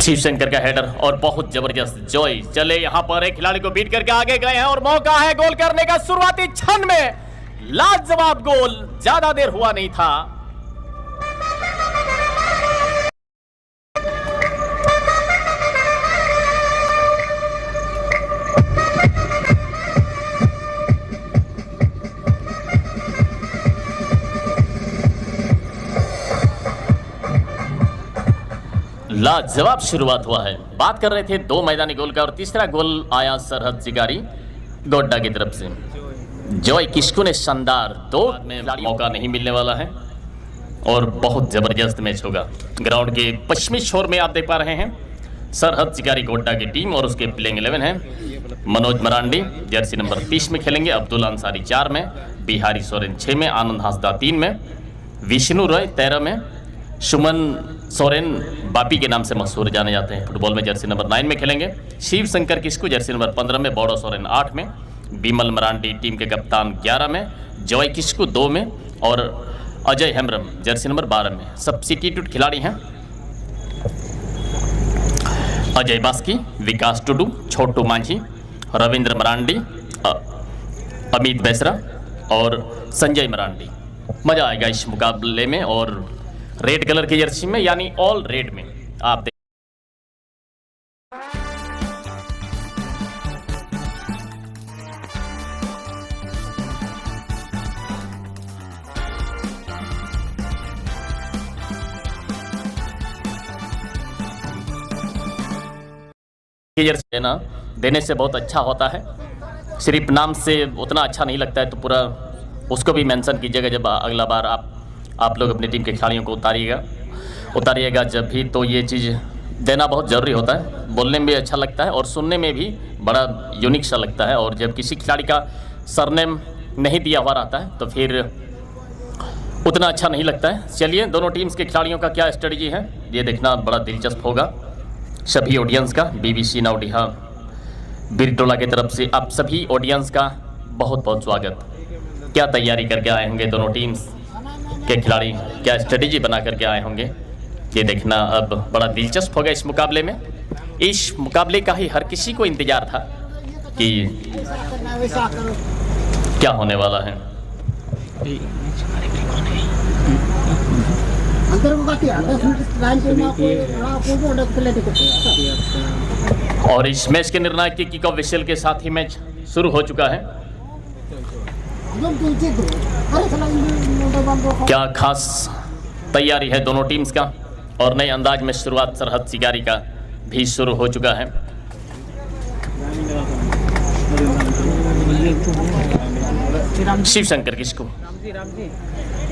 शिवशंकर का हेडर और बहुत जबरदस्त जॉय चले यहां पर एक खिलाड़ी को बीट करके आगे गए हैं और मौका है गोल करने का। शुरुआती क्षण में लाजवाब गोल, ज्यादा देर हुआ नहीं था। लाजवाब शुरुआत हुआ है। बात कर रहे थे दो मैदानी गोल का और तीसरा गोल आया सरहद शिकारी गोड्डा की तरफ से। जॉय किस्कू ने शानदार दो में मौका नहीं मिलने वाला है और बहुत जबरदस्त मैच होगा। ग्राउंड के पश्चिमी छोर में आप देख पा रहे हैं सरहद शिकारी गोड्डा की टीम और उसके प्लेइंग 11 है। मनोज मरांडी जर्सी नंबर 30 में खेलेंगे, अब्दुल अंसारी 4 में, बिहारी सोरेन 6 में, आनंद हासदा 3 में, विष्णु रॉय 13 में, सुमन सोरेन बापी के नाम से मशहूर जाने जाते हैं, फुटबॉल में जर्सी नंबर 9 में खेलेंगे। शिव शंकर किस्कू जर्सी नंबर 15 में, बौड़ो सोरेन 8 में, बिमल मरांडी टीम के कप्तान 11 में, जॉय किस्कू 2 में और अजय हेम्ब्रम जर्सी नंबर 12 में। सब्स्टिट्यूट खिलाड़ी हैं अजय बास्की, विकास टुडू, छोटू मांझी, रविंद्र मरांडी, अमित बेसरा और संजय मरांडी। मजा आएगा इस मुकाबले में और रेड कलर की जर्सी में यानी ऑल रेड में आप देख जर्सी देने से बहुत अच्छा होता है। सिर्फ नाम से उतना अच्छा नहीं लगता है, तो पूरा उसको भी मेंशन कीजिएगा जब अगला बार आप लोग अपनी टीम के खिलाड़ियों को उतारिएगा जब भी, तो ये चीज़ देना बहुत ज़रूरी होता है। बोलने में भी अच्छा लगता है और सुनने में भी बड़ा यूनिक सा लगता है। और जब किसी खिलाड़ी का सरनेम नहीं दिया हुआ रहता है तो फिर उतना अच्छा नहीं लगता है। चलिए दोनों टीम्स के खिलाड़ियों का क्या स्ट्रेटजी है ये देखना बड़ा दिलचस्प होगा। सभी ऑडियंस का BBC नाउडिहा बिरटोला की तरफ से आप सभी ऑडियंस का बहुत बहुत स्वागत। क्या तैयारी करके आए होंगे दोनों टीम्स के खिलाड़ी, क्या स्ट्रेटजी बना करके आए होंगे ये देखना अब बड़ा दिलचस्प होगा। इस मुकाबले में, इस मुकाबले का ही हर किसी को इंतजार था कि क्या होने वाला है। और इस मैच के निर्णायक की किक ऑफ विशेल के साथ ही मैच शुरू हो चुका है। क्या खास तैयारी है दोनों टीम्स का और नए अंदाज में शुरुआत सरहद शिकारी का भी शुरू हो चुका है। शिवशंकर किसको,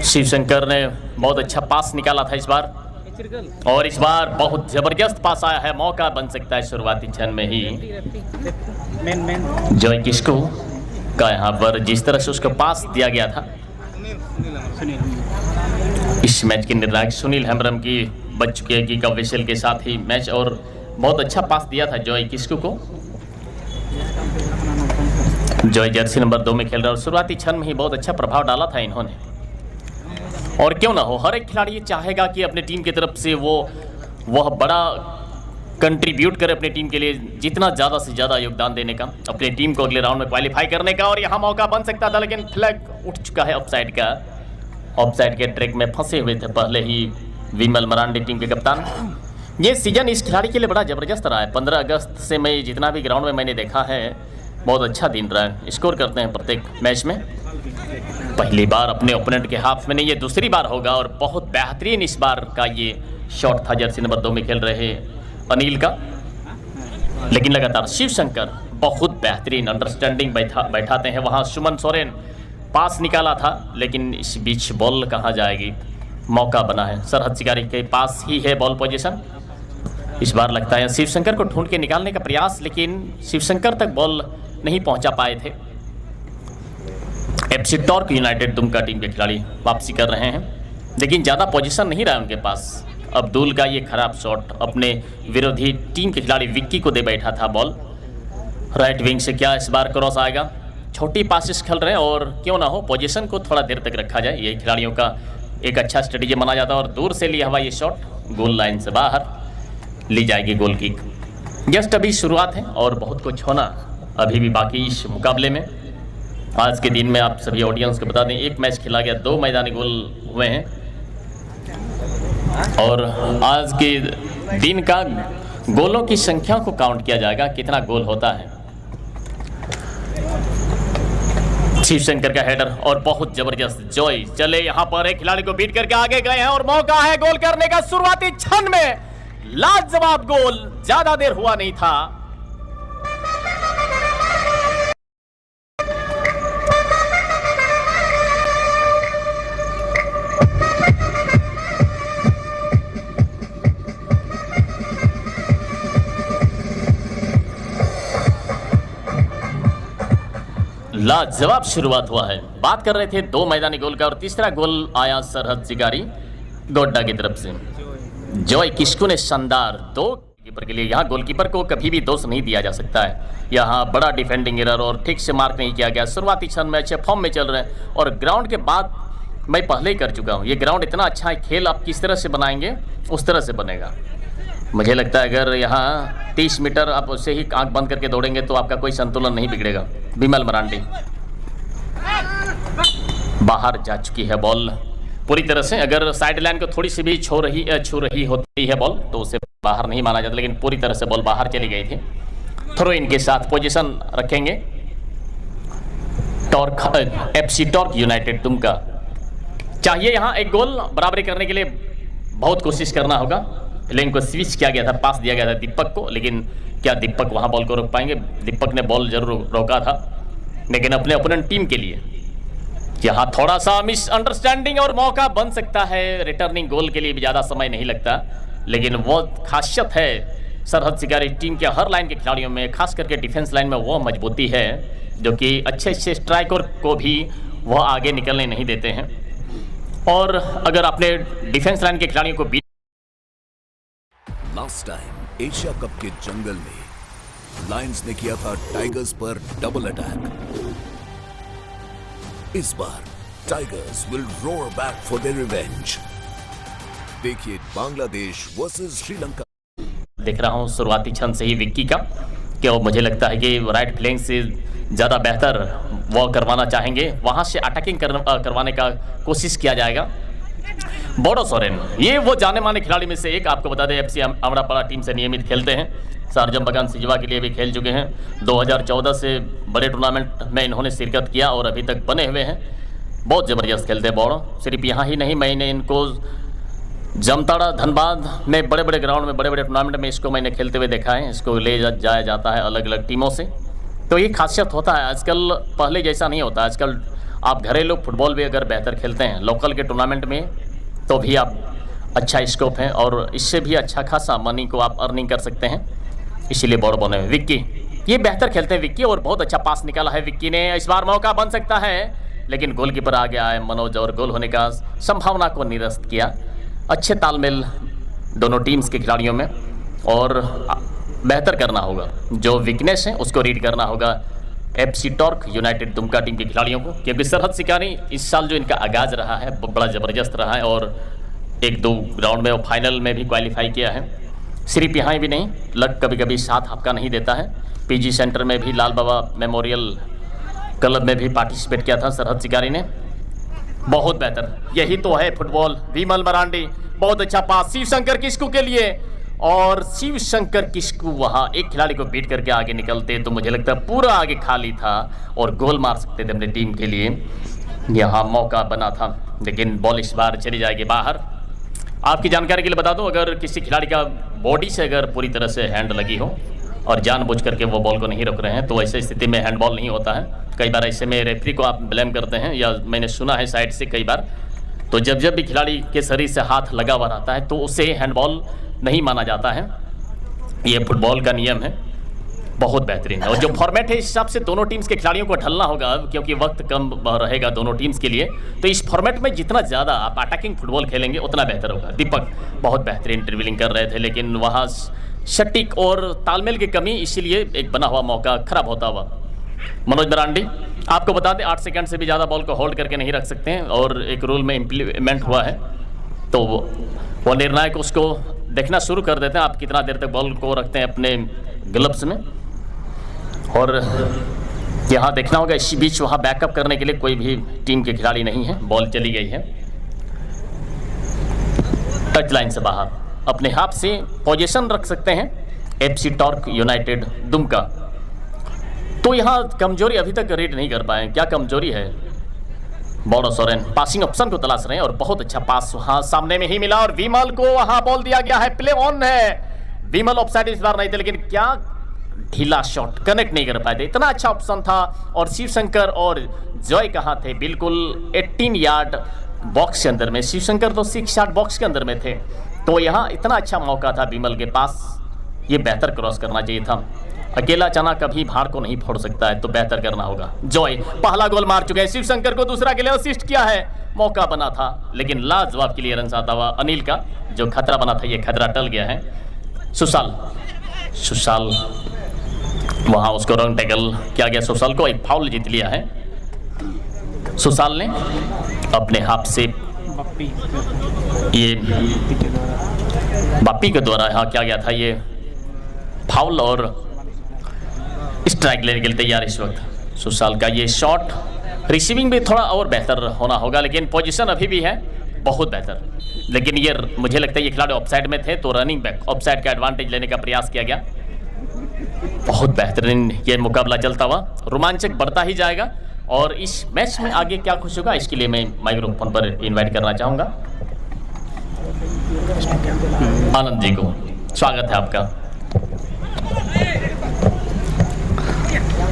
शिवशंकर ने बहुत अच्छा पास निकाला था इस बार और इस बार बहुत जबरदस्त पास आया है। मौका बन सकता है शुरुआती क्षण में ही। जॉय किस्कू का यहाँ पर जिस तरह से उसको पास दिया गया था, इस मैच के निर्णायक सुनील हेम्ब्रम की बच चुकी है कि विशेल के साथ ही मैच और बहुत अच्छा पास दिया था जॉय किस्कू को। जॉय जर्सी नंबर 2 में खेल रहा है और शुरुआती क्षण में ही बहुत अच्छा प्रभाव डाला था इन्होंने। और क्यों ना हो, हर एक खिलाड़ी ये चाहेगा कि अपने टीम की तरफ से वह बड़ा कंट्रीब्यूट करे अपनी टीम के लिए, जितना ज़्यादा से ज़्यादा योगदान देने का, अपनी टीम को अगले राउंड में क्वालिफाई करने का। और यहाँ मौका बन सकता था लेकिन फ्लैग उठ चुका है ऑफसाइड का। ऑफसाइड के ट्रैक में फंसे हुए थे पहले ही विमल मरांडी टीम के कप्तान। ये सीजन इस खिलाड़ी के लिए बड़ा ज़बरदस्त रहा है। 15 अगस्त से मैं जितना भी ग्राउंड में मैंने देखा है बहुत अच्छा दिन रहा है। स्कोर करते हैं प्रत्येक मैच में, पहली बार अपने ओपोनेंट के हाफ में नहीं, ये दूसरी बार होगा और बहुत बेहतरीन इस बार का ये शॉट था जर्सी नंबर 2 में खेल रहे अनिल का। लेकिन लगातार शिवशंकर बहुत बेहतरीन अंडरस्टैंडिंग बैठाते हैं। वहाँ सुमन सोरेन पास निकाला था लेकिन इस बीच बॉल कहाँ जाएगी, मौका बना है। सरहद शिकारी के पास ही है बॉल पोजीशन। इस बार लगता है शिवशंकर को ढूंढ के निकालने का प्रयास, लेकिन शिवशंकर तक बॉल नहीं पहुंचा पाए थे। FC torque United Dumka team के खिलाड़ी वापसी कर रहे हैं लेकिन ज़्यादा पोजीशन नहीं रहा उनके पास। अब्दुल का ये खराब शॉट अपने विरोधी टीम के खिलाड़ी विक्की को दे बैठा था बॉल। राइट विंग से क्या इस बार क्रॉस आएगा, छोटी पासिस खेल रहे हैं और क्यों ना हो पोजीशन को थोड़ा देर तक रखा जाए, यही खिलाड़ियों का एक अच्छा स्ट्रेटेजी माना जाता है। और दूर से लिया हुआ ये शॉट गोल लाइन से बाहर। ली जाएगी गोल किक। जस्ट अभी शुरुआत है और बहुत कुछ होना अभी भी बाकी इस मुकाबले में। आज के दिन में आप सभी ऑडियंस को बता दें, एक मैच खेला गया, 2 मैदानी गोल हुए हैं और आज के दिन का गोलों की संख्या को काउंट किया जाएगा, कितना गोल होता है। शिवशंकर का हेडर और बहुत जबरदस्त जॉय चले, यहां पर एक खिलाड़ी को बीट करके आगे गए हैं और मौका है गोल करने का। शुरुआती क्षण में लाजवाब गोल, ज्यादा देर हुआ नहीं था। लाजवाब शुरुआत हुआ है। बात कर रहे थे 2 मैदानी गोल का और तीसरा गोल आया सरहद शिकारी गोड्डा की तरफ से। जॉय किस्कू ने शानदार 2 कीपर के लिए, यहाँ गोलकीपर को कभी भी दोष नहीं दिया जा सकता है। यहाँ बड़ा डिफेंडिंग एरर और ठीक से मार्क नहीं किया गया। शुरुआती क्षण में अच्छे फॉर्म में चल रहे हैं और ग्राउंड के बाद मैं पहले ही कर चुका हूँ, ये ग्राउंड इतना अच्छा है, खेल आप किस तरह से बनाएंगे उस तरह से बनेगा। मुझे लगता है अगर यहाँ 30 मीटर आप उससे ही आंख बंद करके दौड़ेंगे तो आपका कोई संतुलन नहीं बिगड़ेगा। विमल मरांडी बाहर जा चुकी है बॉल पूरी तरह से। अगर साइड लाइन को थोड़ी सी भी छू रही होती है बॉल तो उसे बाहर नहीं माना जाता, लेकिन पूरी तरह से बॉल बाहर चली गई थी। थ्रो इन के साथ पोजीशन रखेंगे torque FC torque United Dumka. चाहिए यहाँ एक गोल बराबरी करने के लिए, बहुत कोशिश करना होगा। लेकिन को स्विच किया गया था, पास दिया गया था दीपक को, लेकिन क्या दीपक वहां बॉल को रोक पाएंगे? दीपक ने बॉल जरूर रोका था, लेकिन अपने ओपोनेंट टीम के लिए यहाँ थोड़ा सा मिसअंडरस्टैंडिंग और मौका बन सकता है। रिटर्निंग गोल के लिए भी ज़्यादा समय नहीं लगता, लेकिन वो खासियत है सरहद शिकारी टीम के हर लाइन के खिलाड़ियों में, खास करके डिफेंस लाइन में वो मजबूती है जो कि अच्छे अच्छे स्ट्राइकर को भी वह आगे निकलने नहीं देते हैं। और अगर अपने डिफेंस लाइन के खिलाड़ियों को beat last time Asia cup के जंगल में लायंस ने किया था टाइगर्स पर डबल अटैक। इस बार tigers will roar back for their revenge. देखिए बांग्लादेश वर्सेस श्रीलंका। देख रहा हूं शुरुआती क्षण से ही विक्की का, कि वो मुझे लगता है कि राइट फ्लैंक से ज़्यादा बेहतर वो करवाना चाहेंगे, वहां से अटैकिंग करवाने का कोशिश किया जाएगा। बोडो सोरेन ये वो जाने माने खिलाड़ी में से एक, आपको बता दें एफसी अमरापाड़ा टीम से नियमित खेलते हैं, सारजम बगान सिजवा के लिए भी खेल चुके हैं। 2014 से बड़े टूर्नामेंट में इन्होंने शिरकत किया और अभी तक बने हुए हैं। बहुत ज़बरदस्त खेलते हैं बोडो। सिर्फ यहाँ ही नहीं, मैंने इनको जमताड़ा धनबाद में बड़े बड़े ग्राउंड में बड़े बड़े टूर्नामेंट में इसको मैंने खेलते हुए देखा है। इसको ले जाया जाता है अलग अलग टीमों से, तो ये खासियत होता है। आजकल पहले जैसा नहीं होता, आजकल आप घरेलू फुटबॉल भी अगर बेहतर खेलते हैं लोकल के टूर्नामेंट में तो भी आप अच्छा स्कोप है और इससे भी अच्छा खासा मनी को आप अर्निंग कर सकते हैं, इसीलिए बॉड बने हुए। विक्की ये बेहतर खेलते हैं विक्की, और बहुत अच्छा पास निकाला है विक्की ने। इस बार मौका बन सकता है, लेकिन गोलकीपर आ गया है मनोज और गोल होने का संभावना को निरस्त किया। अच्छे तालमेल दोनों टीम्स के खिलाड़ियों में, और बेहतर करना होगा, जो वीकनेस है उसको रीड करना होगा FC torque United Dumka team के खिलाड़ियों को, क्योंकि सरहद शिकारी इस साल जो इनका आगाज रहा है बड़ा ज़बरदस्त रहा है और 1-2 राउंड में वो फाइनल में भी क्वालिफाई किया है। सिर्फ यहाँ भी नहीं, लक कभी कभी साथ आपका नहीं देता है। पीजी सेंटर में भी लाल बाबा मेमोरियल क्लब में भी पार्टिसिपेट किया था सरहद शिकारी ने। बहुत बेहतर, यही तो है फुटबॉल। विमल मरांडी बहुत अच्छा पास शिवशंकर किस्कू के लिए, और शिवशंकर किस्कू वहाँ एक खिलाड़ी को बीट करके आगे निकलते तो मुझे लगता है पूरा आगे खाली था और गोल मार सकते थे अपनी टीम के लिए। यहाँ मौका बना था, लेकिन बॉल इस बार चली जाएगी बाहर। आपकी जानकारी के लिए बता दूं, अगर किसी खिलाड़ी का बॉडी से अगर पूरी तरह से हैंड लगी हो और जानबूझ करके वो बॉल को नहीं रोक रहे हैं तो ऐसे स्थिति में हैंडबॉल नहीं होता है। कई बार ऐसे में रेफरी को आप ब्लेम करते हैं, या मैंने सुना है साइड से कई बार, तो जब भी खिलाड़ी के शरीर से हाथ लगा हुआ रहता है तो उसे हैंडबॉल नहीं माना जाता है। ये फुटबॉल का नियम है, बहुत बेहतरीन है। और जो फॉर्मेट है इस हिसाब से दोनों टीम्स के खिलाड़ियों को ढलना होगा, क्योंकि वक्त कम रहेगा दोनों टीम्स के लिए, तो इस फॉर्मेट में जितना ज़्यादा आप अटैकिंग फुटबॉल खेलेंगे उतना बेहतर होगा। दीपक बहुत बेहतरीन ड्रिबलिंग कर रहे थे, लेकिन वहाँ सटीक और तालमेल की कमी, इसीलिए एक बना हुआ मौका खराब होता हुआ। मनोज मरांडी आपको बता दें 8 सेकंड से भी ज़्यादा बॉल को होल्ड करके नहीं रख सकते हैं, और एक रूल में इम्प्लीमेंट हुआ है तो वो निर्णायक उसको देखना शुरू कर देते हैं आप कितना देर तक बॉल को रखते हैं अपने ग्लव्स में। और यहाँ देखना होगा इसी बीच वहाँ बैकअप करने के लिए कोई भी टीम के खिलाड़ी नहीं है। बॉल चली गई है टच लाइन से बाहर। अपने हाथ से पोजीशन रख सकते हैं FC टॉर्क यूनाइटेड दुमका। तो यहाँ कमजोरी अभी तक रीड नहीं कर पाए। क्या कमजोरी है? बॉडो सोरेन पासिंग ऑप्शन को तलाश रहे हैं और बहुत अच्छा पास वहाँ सामने में ही मिला और विमल को वहाँ बॉल दिया गया है। प्ले ऑन है। विमल ऑफसाइड इस बार नहीं थे, लेकिन क्या ढीला शॉट कनेक्ट नहीं कर पाए थे। इतना अच्छा ऑप्शन था और शिवशंकर और जॉय कहाँ थे? बिल्कुल 18 यार्ड बॉक्स के अंदर में। शिवशंकर तो 6 यार्ड बॉक्स के अंदर में थे। तो यहाँ इतना अच्छा मौका था विमल के पास, ये बेहतर क्रॉस करना चाहिए था। अकेला चना कभी भार को नहीं फोड़ सकता है, तो बेहतर करना होगा। जॉय पहला गोल मार चुके हैं। शिवशंकर को दूसरा के लिए असिस्ट किया है। मौका बना था लेकिन लाजवाब क्लियरेंस आता हुआ अनिल का। जो खतरा बना था ये खतरा टल गया है। सुशाल वहां उसको रंग टैकल किया गया। सुशाल को एक फाउल जीत लिया है। सुशाल ने अपने हाथ से ये बापी के द्वारा यहाँ किया गया था ये फाउल और स्ट्राइक लेने के लिए तैयार इस वक्त। सुशाल का ये शॉट रिसीविंग भी थोड़ा और बेहतर होना होगा, लेकिन पोजीशन अभी भी है बहुत बेहतर। लेकिन ये मुझे लगता है ये खिलाड़ी ऑफसाइड में थे, तो रनिंग बैक ऑफसाइड का एडवांटेज लेने का प्रयास किया गया। बहुत बेहतरीन ये मुकाबला चलता हुआ रोमांचक बढ़ता ही जाएगा। और इस मैच में आगे क्या कुछ होगा इसके लिए मैं माइक्रोफोन पर इन्वाइट करना चाहूँगा आनंद जी को। स्वागत है आपका।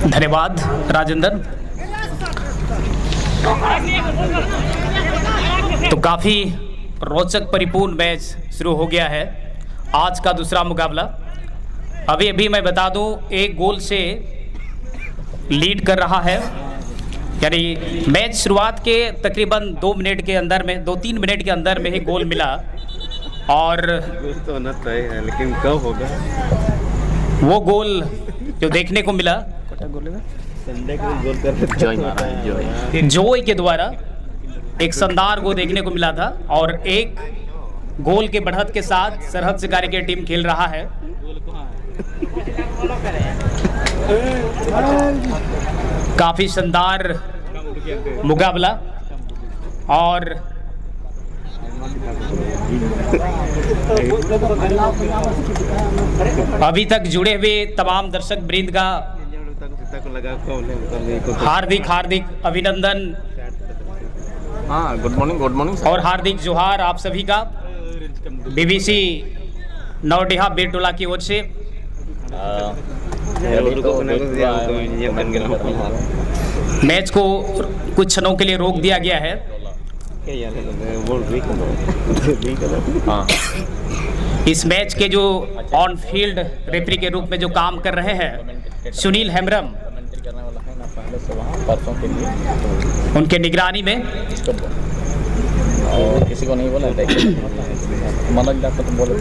धन्यवाद राजेंद्र। तो काफ़ी रोचक परिपूर्ण मैच शुरू हो गया है। आज का दूसरा मुकाबला अभी मैं बता दूं, एक गोल से लीड कर रहा है। यानी मैच शुरुआत के तकरीबन 2 मिनट के अंदर में 2-3 मिनट के अंदर में ही गोल मिला। और तो होना तय है, लेकिन कब होगा वो गोल जो देखने को मिला संडे को गोल कर जॉय के द्वारा एक शानदार गोल देखने को मिला था। और एक गोल के बढ़त के साथ सरहद शिकारी की टीम खेल रहा है। काफी शानदार मुकाबला। और अभी तक जुड़े हुए तमाम दर्शक वृंद का हार्दिक अभिनंदन। हाँ, गुड मॉर्निंग और हार्दिक जोहार आप सभी का BBC नौडिहा बेटोला की ओर से। मैच को कुछ क्षणों के लिए रोक दिया गया है। इस मैच के जो ऑन फील्ड रेफरी के रूप में जो काम कर रहे हैं सुनील हेम्ब्रम, उनके निगरानी में और किसी को नहीं बोला मनोज दा को तो बोले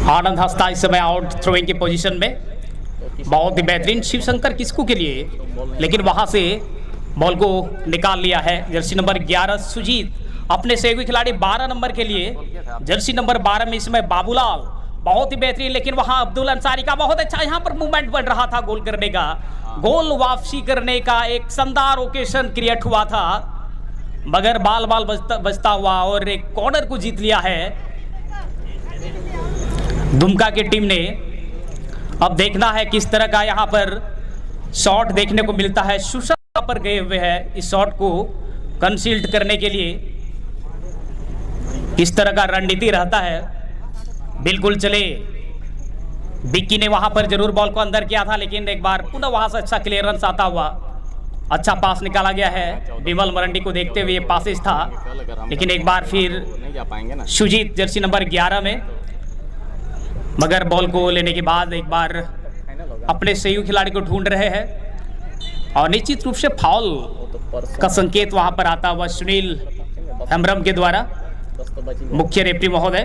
आनंद हस्ता इस समय आउट थ्रोइंग की पोजीशन में। बहुत ही बेहतरीन शिवशंकर किस्कू के लिए, लेकिन वहां से बॉल को निकाल लिया है जर्सी नंबर 11 सुजीत। अपने सहयोगी खिलाड़ी 12 नंबर के लिए जर्सी नंबर 12 में इसमें बाबूलाल। बहुत ही बेहतरीन, लेकिन वहां अब्दुल अंसारी का बहुत अच्छा यहाँ पर मूवमेंट बन रहा था गोल करने का। गोल वापसी करने का एक शानदार ओकेशन क्रिएट हुआ था, मगर बाल बचता हुआ और एक कॉर्नर को जीत लिया है दुमका की टीम ने। अब देखना है किस तरह का यहाँ पर शॉट देखने को मिलता है। सुशाल पर गए हुए हैं इस शॉट को कंसील्ड करने के लिए। किस तरह का रणनीति रहता है। बिल्कुल चले, बिक्की ने वहां पर जरूर बॉल को अंदर किया था, लेकिन एक बार पुनः वहां से अच्छा क्लियरेंस आता हुआ अच्छा पास निकाला गया है। विमल मरंडी को देखते हुए पासेज था, लेकिन एक बार फिर सुजीत जर्सी नंबर 11 में, मगर बॉल को लेने के बाद एक बार अपने सहयोगी खिलाड़ी को ढूंढ रहे हैं। और निश्चित रूप से फाउल का संकेत वहां पर आता हुआ सुनील हेम्ब्रम के द्वारा, मुख्य रेफरी महोदय।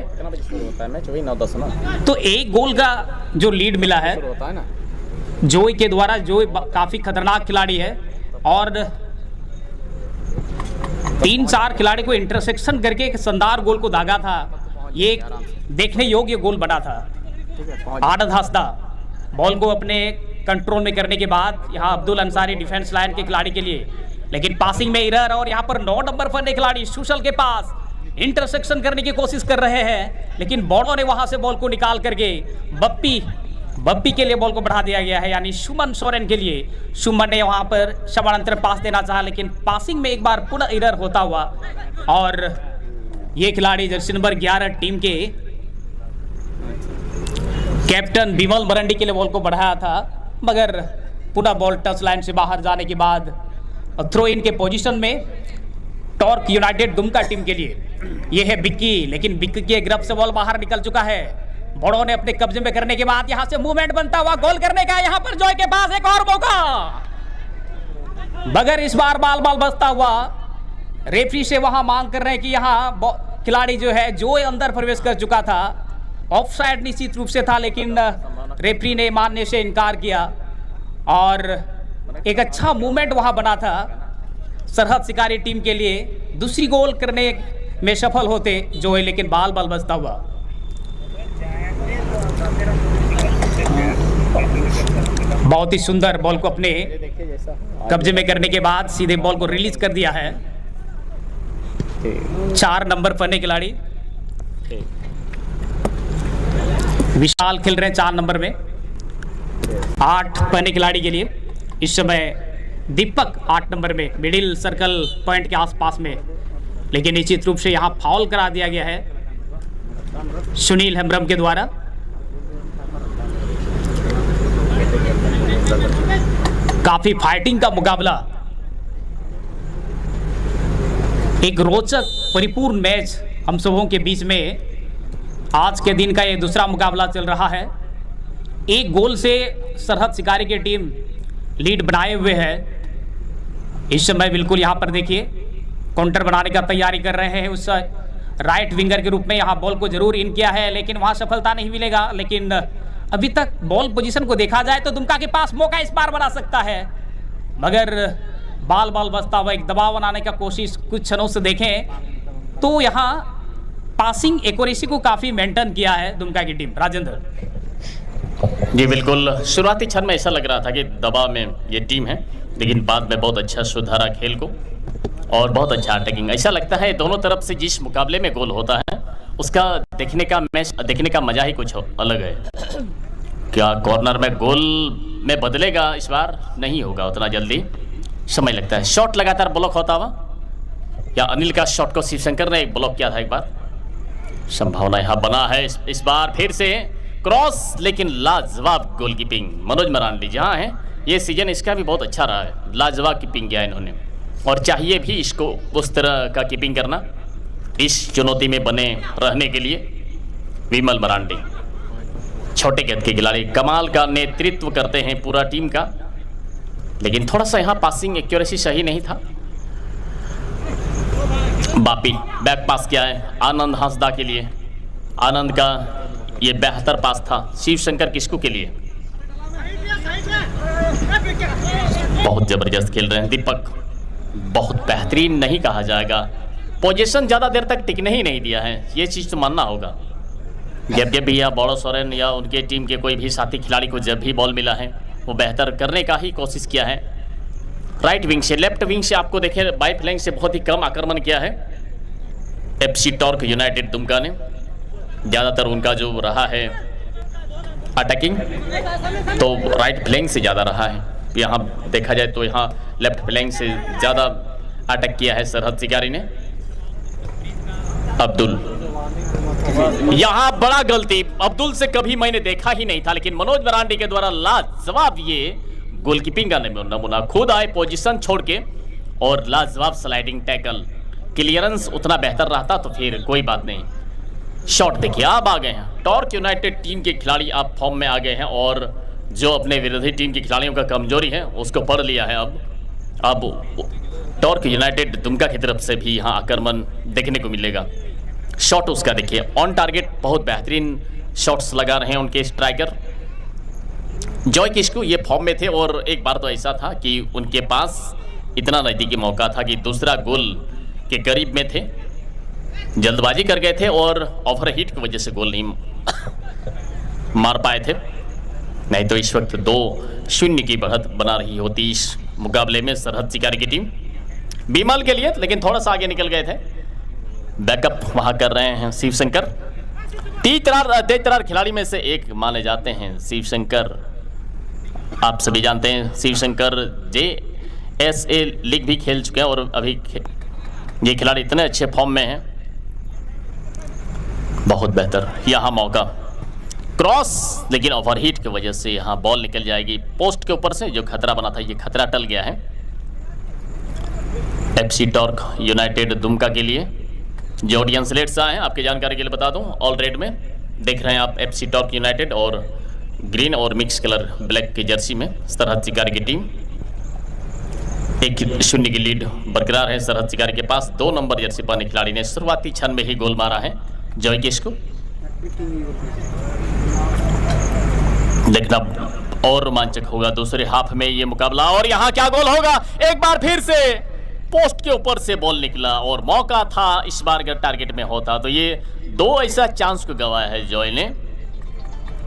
तो एक गोल का जो लीड मिला है जोई के द्वारा। जोई काफी खतरनाक खिलाड़ी है और 3-4 खिलाड़ी को इंटरसेक्शन करके एक शानदार गोल को दागा था। ये एक देखने योग्य गोल बना था। आनंद हंसदा बॉल को अपने कंट्रोल में करने के बाद यहाँ अब्दुल अंसारी डिफेंस लाइन के खिलाड़ी के लिए, लेकिन पासिंग में एरर और यहाँ पर 9 नंबर पर खिलाड़ी सुशल के पास इंटरसेक्शन करने की कोशिश कर रहे हैं, लेकिन बॉलों ने वहां से बॉल को निकाल करके बप्पी के लिए बॉल को बढ़ा दिया गया है, यानी सुमन सोरेन के लिए। सुमन ने वहां पर समानांतर पास देना चाहा, लेकिन पासिंग में एक बार पुनः एरर होता हुआ, और ये खिलाड़ी जर्सी नंबर 11 टीम के कैप्टन बिमल मरंडी के लिए बॉल को बढ़ाया था, मगर पुनः बॉल टच लाइन से बाहर जाने के बाद थ्रो इन के पोजीशन में टॉर्क यूनाइटेड दुमका टीम के लिए। ये है बिक्की, लेकिन बिक्की के ग्रप से बॉल बाहर निकल चुका है। बड़ों ने अपने कब्जे में करने के बाद यहां से मूवमेंट बनता हुआ गोल करने का, यहां पर जॉय के पास एक और मौका, मगर इस बार बाल बचता हुआ। रेफरी से वहां मांग कर रहे हैं कि यहां खिलाड़ी जो है जॉय अंदर प्रवेश कर चुका था, ऑफसाइड निश्चित रूप से था, लेकिन रेफरी ने मानने से इनकार किया और एक अच्छा मूवमेंट वहां बना था सरहद शिकारी टीम के लिए। दूसरी गोल करने में सफल होते जॉय, लेकिन बाल बचता हुआ। बहुत ही सुंदर बॉल को अपने कब्जे में करने के बाद सीधे बॉल को रिलीज कर दिया है। 4 नंबर पर खिलाड़ी विशाल खेल रहे हैं 4 नंबर में। 8 पहने खिलाड़ी के लिए इस समय दीपक 8 नंबर में मिडिल सर्कल पॉइंट के आसपास में, लेकिन निश्चित रूप से यहां फाउल करा दिया गया है सुनील हेम्ब्रम के द्वारा। काफी फाइटिंग का मुकाबला, एक रोचक परिपूर्ण मैच हम सबों के बीच में आज के दिन का ये दूसरा मुकाबला चल रहा है। एक गोल से सरहद शिकारी की टीम लीड बनाए हुए है। इस समय बिल्कुल यहाँ पर देखिए काउंटर बनाने का तैयारी कर रहे हैं। उस राइट विंगर के रूप में यहाँ बॉल को जरूर इन किया है, लेकिन वहाँ सफलता नहीं मिलेगा। लेकिन अभी तक बॉल पोजीशन को देखा जाए तो दुमका के पास मौका इस बार बना सकता है, मगर बाल बचता हुआ एक दबाव बनाने का कोशिश कुछ क्षणों से देखें तो यहाँ पासिंग एक्यूरेसी को काफ़ी मेंटेन किया है दुमका की टीम। राजेंद्र जी बिल्कुल, शुरुआती क्षण में ऐसा लग रहा था कि दबाव में ये टीम है, लेकिन बाद में बहुत अच्छा सुधारा खेल को और बहुत अच्छा अटैकिंग। ऐसा लगता है दोनों तरफ से जिस मुकाबले में गोल होता है उसका देखने का मजा ही कुछ अलग है। क्या कॉर्नर में गोल में बदलेगा इस बार? नहीं होगा उतना जल्दी, समय लगता है। शॉट लगातार ब्लॉक होता हुआ, या अनिल का शॉट को शिवशंकर ने एक ब्लॉक किया था एक बार, संभावना यहाँ बना है। इस बार फिर से क्रॉस, लेकिन लाजवाब गोलकीपिंग मनोज मरांडी जहाँ है ये सीजन इसका भी बहुत अच्छा रहा है। लाजवाब कीपिंग किया इन्होंने, और चाहिए भी इसको उस तरह का कीपिंग करना इस चुनौती में बने रहने के लिए। विमल मरांडी छोटे कद के खिलाड़ी कमाल का नेतृत्व करते हैं पूरा टीम का, लेकिन थोड़ा सा यहाँ पासिंग एक्यूरेसी सही नहीं था। बापी बैक पास किया है आनंद हंसदा के लिए। आनंद का ये बेहतर पास था शिवशंकर किस्कू के लिए। बहुत जबरदस्त खेल रहे हैं दीपक, बहुत बेहतरीन नहीं कहा जाएगा। पोजीशन ज़्यादा देर तक टिकने ही नहीं दिया है, ये चीज़ तो मानना होगा। जब भी या बॉलो सोरेन या उनके टीम के कोई भी साथी खिलाड़ी को जब भी बॉल मिला है वो बेहतर करने का ही कोशिश किया है। राइट विंग से, लेफ्ट विंग से आपको देखें बाई फ्लैंक से बहुत ही कम आक्रमण किया है FC टॉर्क यूनाइटेड दुमका ने। ज़्यादातर उनका जो रहा है अटैकिंग तो राइट फ्लैंक से ज़्यादा रहा है। यहाँ देखा जाए तो यहाँ लेफ्ट फ्लैंक से ज़्यादा अटैक किया है सरहद शिकारी ने। अब्दुल, यहाँ बड़ा गलती अब्दुल से कभी मैंने देखा ही नहीं था, लेकिन मनोज मरांडी के द्वारा लाजवाब ये गोलकीपिंग का नमूना। खुद आए पोजीशन छोड़ के और लाजवाब स्लाइडिंग टैकल। क्लियरेंस उतना बेहतर रहता तो फिर कोई बात नहीं। शॉट देखिए, आप आ गए हैं टॉर्क यूनाइटेड टीम के खिलाड़ी, आप फॉर्म में आ गए हैं और जो अपने विरोधी टीम के खिलाड़ियों का कमजोरी है उसको पढ़ लिया है। अब टॉर्क यूनाइटेड दुमका की तरफ से भी यहाँ आक्रमण देखने को मिलेगा। शॉट उसका देखिए ऑन टारगेट, बहुत बेहतरीन शॉट्स लगा रहे हैं उनके स्ट्राइकर जॉय किस्कू। ये फॉर्म में थे और एक बार तो ऐसा था कि उनके पास इतना नज़दीकी मौका था कि दूसरा गोल के करीब में थे, जल्दबाजी कर गए थे और ओवरहीट की वजह से गोल नहीं मार पाए थे, नहीं तो इस वक्त 2-0 की बढ़त बना रही होती इस मुकाबले में सरहद शिकारी की टीम बीमल के लिए, लेकिन थोड़ा सा आगे निकल गए थे। बैकअप वहां कर रहे हैं शिवशंकर, तेज तरार खिलाड़ी में से एक माने जाते हैं शिवशंकर। आप सभी जानते हैं शिवशंकर JSA लीग भी खेल चुके हैं और अभी ये खिलाड़ी इतने अच्छे फॉर्म में हैं, बहुत बेहतर। यहाँ मौका क्रॉस, लेकिन ओवरहीट की वजह से यहाँ बॉल निकल जाएगी पोस्ट के ऊपर से, जो खतरा बना था ये खतरा टल गया है FC टॉर्क यूनाइटेड दुमका के लिए। जो ऑडियंस लेट्स आए हैं आपकी जानकारी के लिए बता दूं, ऑल रेड में देख रहे हैं आप FC टॉर्क यूनाइटेड और ग्रीन और मिक्स कलर ब्लैक की जर्सी में सरहद शिकारी की टीम 1-0 की लीड बरकरार है सरहद शिकारी के पास। 2 नंबर जर्सी पाने खिलाड़ी ने शुरुआती क्षण में ही गोल मारा है जॉय किश को। देखना और रोमांचक होगा दूसरे हाफ में ये मुकाबला, और यहाँ क्या गोल होगा, एक बार फिर से पोस्ट के ऊपर से बॉल निकला और मौका था इस बार अगर टारगेट में होता तो ये 2 ऐसा चांस को गंवाया है जॉय ने,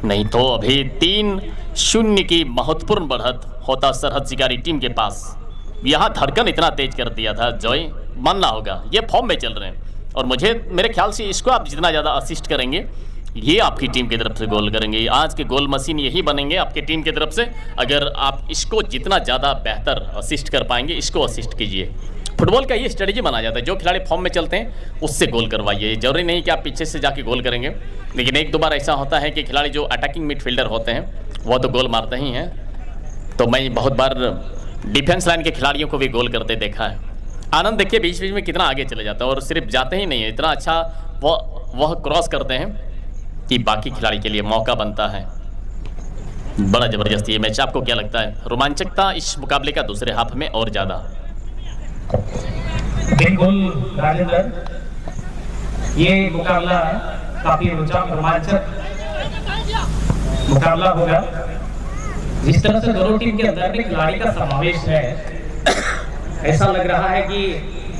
नहीं तो अभी 3-0 की महत्वपूर्ण बढ़त होता सरहद शिकारी टीम के पास। यहाँ धड़कन इतना तेज कर दिया था जॉय, मानना होगा ये फॉर्म में चल रहे हैं, और मेरे ख्याल से इसको आप जितना ज़्यादा असिस्ट करेंगे ये आपकी टीम की तरफ से गोल करेंगे। आज के गोल मशीन यही बनेंगे आपकी टीम की तरफ से, अगर आप इसको जितना ज़्यादा बेहतर असिस्ट कर पाएंगे इसको असिस्ट कीजिए। फुटबॉल का ये स्ट्रेटजी माना जाता है, जो खिलाड़ी फॉर्म में चलते हैं उससे गोल करवाइए। जरूरी नहीं कि आप पीछे से जाके गोल करेंगे, लेकिन 1-2 बार ऐसा होता है कि खिलाड़ी जो अटैकिंग मिडफील्डर होते हैं वो तो गोल मारते ही हैं, तो मैं बहुत बार डिफेंस लाइन के खिलाड़ियों को भी गोल करते देखा है। आनंद देखिए बीच बीच में कितना आगे चले जाता है, और सिर्फ जाते ही नहीं है, इतना अच्छा वह क्रॉस करते हैं कि बाकी खिलाड़ी के लिए मौका बनता है। बड़ा जबरदस्त ये मैच, आपको क्या लगता है? रोमांचकता इस मुकाबले का दूसरे हाफ में और ज्यादा। बिल्कुल राजेंद्र, ये मुकाबला काफी रोचक रोमांचक मुकाबला होगा। जिस तरह से दोनों टीम के अंदर में खिलाड़ी का समावेश है, ऐसा लग रहा है कि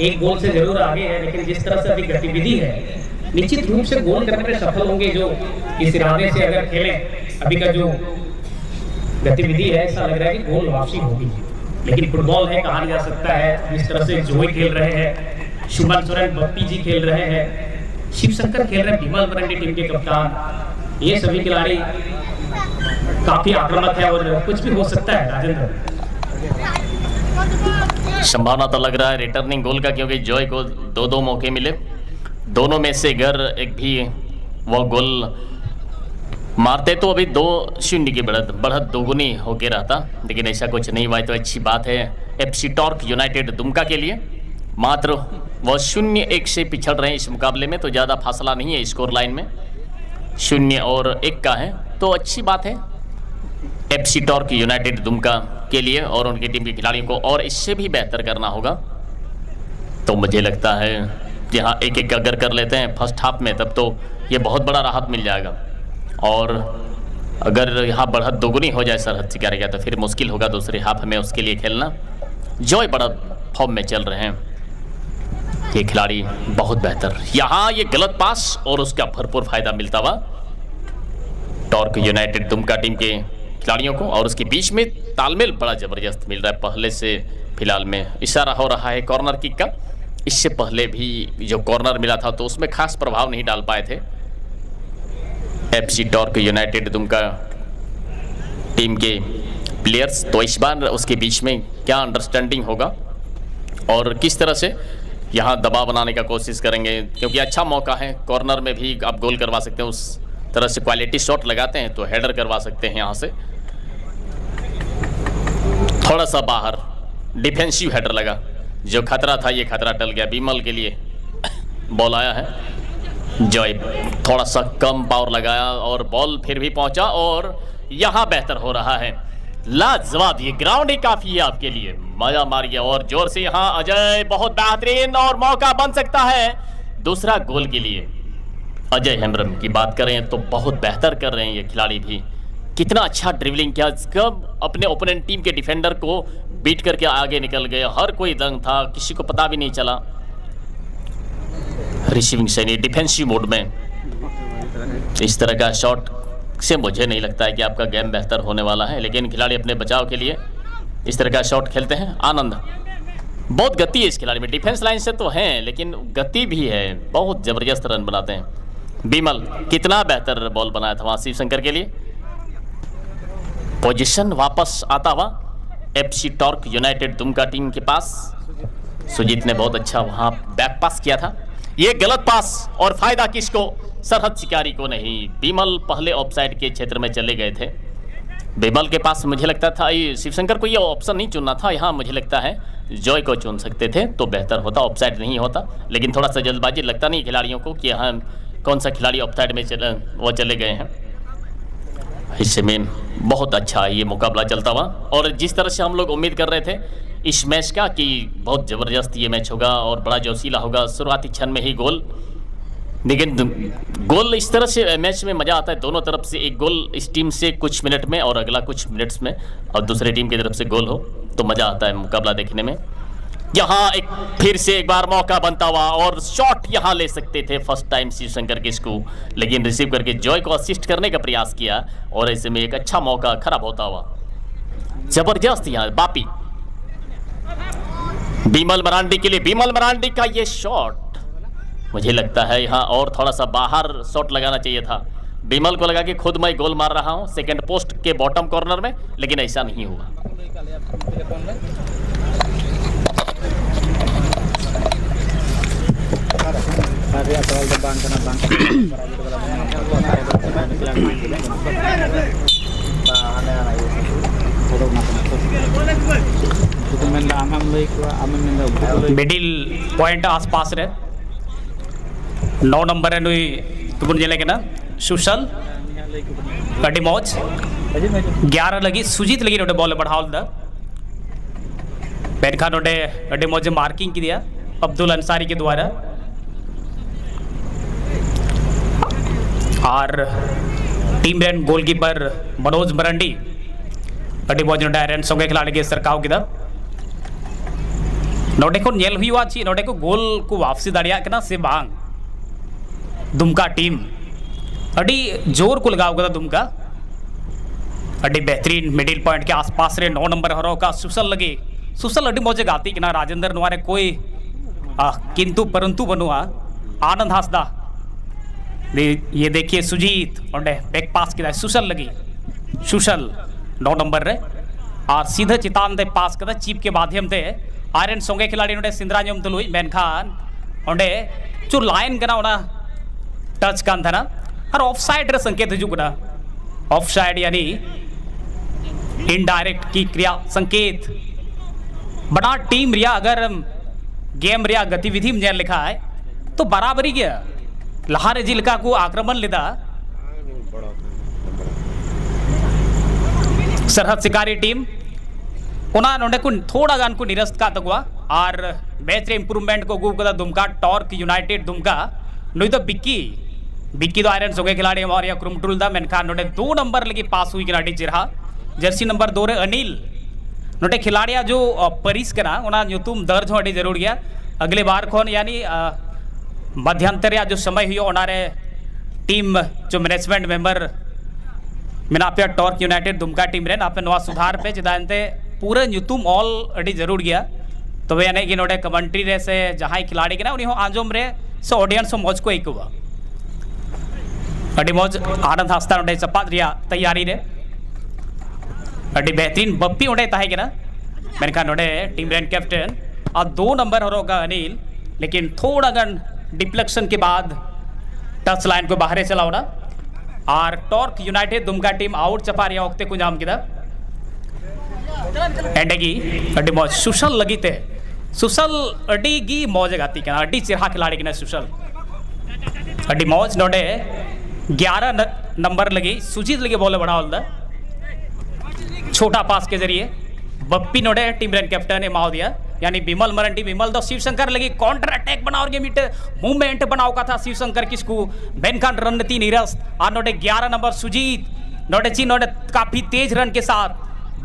एक गोल से जरूर आगे है, लेकिन जिस तरह से अभी गतिविधि है निश्चित रूप से गोल करने में सफल होंगे जो इस इरादे से अगर खेलें। अभी का जो गतिविधि है ऐसा लग रहा है कि गोल वापसी होगी, लेकिन फुटबॉल है, कहा जा सकता है। जिस तरह से जोई खेल रहे हैं, शुभन सोरेन बप्पी जी खेल रहे हैं, शिवशंकर खेल रहे हैं, भीमल मरंडी टीम के कप्तान, ये सभी खिलाड़ी काफी आक्रामक है और कुछ भी हो सकता है राजेंद्र। संभावना तो लग रहा है रिटर्निंग गोल का, क्योंकि जॉय को 2-2 मौके मिले, दोनों में से अगर एक भी वो गोल मारते तो अभी 2-0 की बढ़त दोगुनी होके रहता, लेकिन ऐसा कुछ नहीं हुआ तो अच्छी बात है FC टॉर्क यूनाइटेड दुमका के लिए। मात्र वो 0-1 से पिछड़ रहे हैं इस मुकाबले में, तो ज़्यादा फासला नहीं है स्कोर लाइन में, 0-1 का है, तो अच्छी बात है FC टॉर्क यूनाइटेड दुमका के लिए। और उनकी टीम के खिलाड़ियों को और इससे भी बेहतर करना होगा, तो मुझे लगता है यहाँ 1-1 अगर कर लेते हैं फर्स्ट हाफ में तब तो ये बहुत बड़ा राहत मिल जाएगा, और अगर यहाँ बढ़त दोगुनी हो जाए सरहद शिकारी का तो फिर मुश्किल होगा दूसरे हाफ में उसके लिए खेलना। जॉय बड़ा फॉर्म में चल रहे हैं ये खिलाड़ी, बहुत बेहतर। यहाँ ये गलत पास और उसका भरपूर फायदा मिलता हुआ टॉर्क यूनाइटेड दुमका टीम के खिलाड़ियों को, और उसके बीच में तालमेल बड़ा ज़बरदस्त मिल रहा है। पहले से फिलहाल में इशारा हो रहा है कॉर्नर किक का, इससे पहले भी जो कॉर्नर मिला था तो उसमें खास प्रभाव नहीं डाल पाए थे FC torque United Dumka team के प्लेयर्स। तो इस बार उसके बीच में क्या अंडरस्टैंडिंग होगा और किस तरह से यहाँ दबाव बनाने का कोशिश करेंगे, क्योंकि अच्छा मौका है, कॉर्नर में भी आप गोल करवा सकते हैं। उस तरह से क्वालिटी शॉट लगाते हैं तो हेडर करवा सकते हैं। यहाँ से थोड़ा सा बाहर डिफेंसिव हेडर लगा, जो खतरा था ये खतरा टल गया। बीमल के लिए बॉल आया है, जॉय थोड़ा सा कम पावर लगाया और बॉल फिर भी पहुंचा, और यहाँ बेहतर हो रहा है। लाजवाब, ये ग्राउंड ही काफी है आपके लिए, मजा मार गया। और जोर से यहाँ अजय, बहुत बेहतरीन, और मौका बन सकता है दूसरा गोल के लिए। अजय हेम्ब्रम की बात करें तो बहुत बेहतर कर रहे हैं ये खिलाड़ी भी, कितना अच्छा ड्रिबलिंग किया, कब अपने ओपोनेंट टीम के डिफेंडर को बीट करके आगे निकल गए। हर कोई दंग था, किसी को पता भी नहीं चला। रिसीविंग सैनी डिफेंसिव मोड में इस तरह का शॉट से मुझे नहीं लगता है कि आपका गेम बेहतर होने वाला है, लेकिन खिलाड़ी अपने बचाव के लिए इस तरह का शॉट खेलते हैं। आनंद, बहुत गति है इस खिलाड़ी में, डिफेंस लाइन से तो हैं लेकिन गति भी है, बहुत ज़बरदस्त रन बनाते हैं। बिमल, कितना बेहतर बॉल बनाया था वहाँ शिवशंकर के लिए। पोजीशन वापस आता हुआ FC torque United Dumka team के पास। सुजीत ने बहुत अच्छा वहाँ बैक पास किया था, ये गलत पास और फायदा किसको? सरहद शिकारी को नहीं। बिमल पहले ऑफसाइड के क्षेत्र में चले गए थे। बिमल के पास मुझे लगता था शिवशंकर को ये ऑप्शन नहीं चुनना था, यहाँ मुझे लगता है जॉय को चुन सकते थे तो बेहतर होता, ऑफसाइड नहीं होता। लेकिन थोड़ा सा जल्दबाजी लगता नहीं खिलाड़ियों को कि यहाँ कौन सा खिलाड़ी ऑफसाइड में वो चले गए हैं। हिस्से में बहुत अच्छा ये मुकाबला चलता हुआ, और जिस तरह से हम लोग उम्मीद कर रहे थे इस मैच का कि बहुत ज़बरदस्त ये मैच होगा और बड़ा जोशीला होगा, शुरुआती क्षण में ही गोल। लेकिन गोल इस तरह से मैच में मज़ा आता है, दोनों तरफ से एक गोल इस टीम से कुछ मिनट में और अगला कुछ मिनट्स में और दूसरे टीम की तरफ से गोल हो तो मज़ा आता है मुकाबला देखने में। यहाँ एक फिर से एक बार मौका बनता हुआ और शॉट यहाँ ले सकते थे फर्स्ट टाइम शिवशंकर किसको, लेकिन रिसीव करके जॉय को असिस्ट करने का प्रयास किया और ऐसे में एक अच्छा मौका खराब होता हुआ। जबरदस्त यहाँ बापी बिमल मरांडी के लिए, बिमल मरांडी का ये शॉट मुझे लगता है यहाँ और थोड़ा सा बाहर शॉट लगाना चाहिए था। बिमल को लगा कि खुद मैं गोल मार रहा हूँ सेकंड पोस्ट के बॉटम कॉर्नर में, लेकिन ऐसा नहीं हुआ। मिडिल पॉइंट आसपास रे 9 नंबर नुई तुम ना सुशल अड्डी मौज 11 लगी सुजीत लगी नोटे बॉल बढ़ाओ पेनखा नोटे अड्डी मौज मार्किंग की दिया अब्दुल अंसारी के द्वारा। और टीम रेन गोलकीपर मनोज मरंडी अड्डी मौज नोटे आयरन संगे खिलाड़ी के सरकाव की नोटे को नेल हुआ ची नोटे को गोल को वापसी दाड़िया के ना से बांग दुमका टीम अड़ी जोर को लगाव का दुमका अड़ी बेहतरीन मिडिल पॉइंट के आसपास रे 9 नंबर हरो का सुसल लगी सुसल अड़ी मौजे गाती कि ना राजेंद्र नुआरे कोई किंतु परंतु बनुआ आनंद हासदा ये देखिए सुजीत और बैक पास किया सुशल लगी सुशल 9 नंबर रे और सीधे चितान दे पास कदा चीप के माध्यम से आयरन संगे खिलाड़ी नोडे सिंद्राजम तुलुई मेनखान ओंडे जो लाइन कना ओना टच कान था ना और ऑफ साइड रे संकेत हिजुग ना ऑफ साइड यानी इनडायरेक्ट की क्रिया संकेत बड़ा टीम रिया अगर गेम रिया गतिविधि में लिखा है तो बराबरी गया लहारे जिलका को आक्रमण लेदा सरहद शिकारी टीम उना नोडे को थोड़ा गान को निरस्त का तकवा और मैच रे इंप्रूवमेंट को गु कदा दुमका टॉर्क यूनाइटेड दुमका नुई तो बिक्की तो आयरन सोगे खिलाड़ी हमारे यहाँ क्रुमटुल दा मेनखान नोटे 2 नंबर लगी पास हुई खिलाड़ी चिरहा जर्सी नंबर 2 रे अनिल नोटे खिलाड़िया जो परिस कना उना ᱧᱩᱛᱩᱢ दर्ज होने जरूर गया अगले बार खोन यानी मध्यांतर या जो समय हुई उनारे टीम जो मैनेजमेंट मेंबर मेना पे टॉर्क यूनाइटेड दुमका टीम रे आपे नवा सुधार पे चिदानते पूरे ᱧᱩᱛᱩᱢ ऑल अड़ी जरूर गया तो वे यानी कि नोटे कमेंट्री रे से जहां खिलाड़ी के ना उन्हीं आंजोम रे से ऑडियंस मौज को एक हुआ अड़ी मौज आनंद हास्ता नोटे चपात रिया तैयारी रे अड़ी बेहतरीन बप्पी उड़े ताहे के ना मैंने कहा नोटे टीम रेन कैप्टन और 2 नंबर होगा अनिल लेकिन थोड़ा गन डिफ्लेक्शन के बाद टच लाइन को बाहर चला होना और Torque United Dumka team out चपा रिया वक्ते को जाम किदा एंडेगी अड्डी मौज सुशल लगी थे सुशल अड्डी की मौज गाती के ना अड्डी चिरहा खिलाड़ी के ना सुशल अड्डी मौज नोटे 11 नंबर लगी सुजीत लगी बॉल बढ़ाओ छोटा पास के जरिए बप्पी नोडे टीम रन कैप्टन ने माओ दिया यानी बिमल मरंडी बिमल तो शिवशंकर लगी काउंटर अटैक बनाओ गेमिट मूवमेंट बनाओ का था शिवशंकर किसको बेनखान रणनीति निरस्त और नोडे 11 नंबर सुजीत नोडे ची नोडे काफी तेज रन के साथ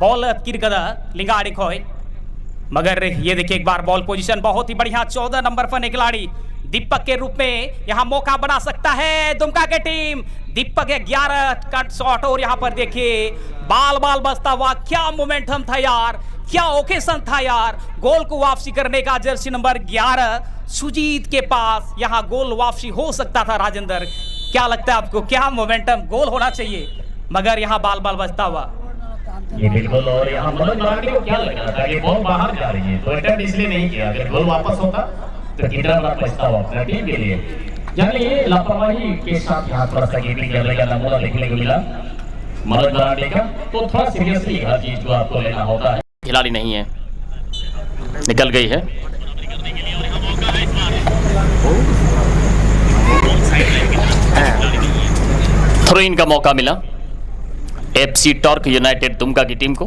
बॉल किर कदा लिंगाड़ी खोए मगर ये देखिए एक बार बॉल पोजीशन बहुत ही बढ़िया 14 नंबर पर खिलाड़ी दीपक के रूप में यहाँ मौका बना सकता है दुमका के टीम। दीपक 11 कट शॉट और यहाँ पर देखिए बाल बाल बजता हुआ, क्या मोमेंटम था यार, क्या ओकेशन था यार। गोल को वापसी करने का जर्सी नंबर 11 सुजीत के पास यहाँ गोल वापसी हो सकता था। राजेंद्र, क्या लगता है आपको, क्या मोमेंटम, गोल होना चाहिए, मगर यहाँ बाल बाल बजता हुआ। ये बिल्कुल, और यहाँ मनोज मरांडी को क्या लग रहा था कि बॉल बाहर जा रही है, तो अटेम्प्ट इसलिए नहीं किया। अगर गोल वापस होता तो कितना बड़ा पछतावा अपना टीम के लिए। यानी ये लापरवाही के साथ यहाँ थोड़ा सा कीपिंग करने का नमूना देखने को मिला मनोज मरांडी का, तो थोड़ा सीरियसली हर चीज को आपको लेना होता है। खिलाड़ी नहीं है, निकल गई है। थ्रो इन का मौका मिला एफसी टॉर्क यूनाइटेड दुमका की टीम को।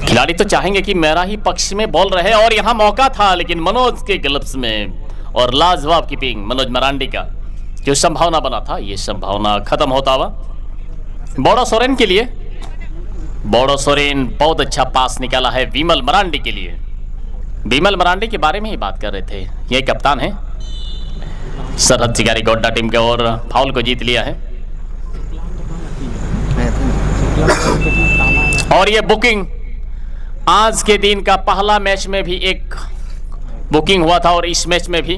खिलाड़ी तो चाहेंगे कि मेरा ही पक्ष में बॉल रहे, और यहां मौका था लेकिन मनोज के ग्लव्स में, और लाजवाब कीपिंग मनोज मरांडी का। जो संभावना बना था ये संभावना खत्म होता हुआ बोडो सोरेन के लिए। बोडो सोरेन बहुत अच्छा पास निकाला है विमल मरांडी के लिए। विमल मरांडी के बारे में ही बात कर रहे थे, ये कप्तान है सरहद शिकारी गोड्डा टीम के, और फाउल को जीत लिया है। और ये बुकिंग आज के दिन का पहला मैच में भी एक बुकिंग हुआ था, और इस मैच में भी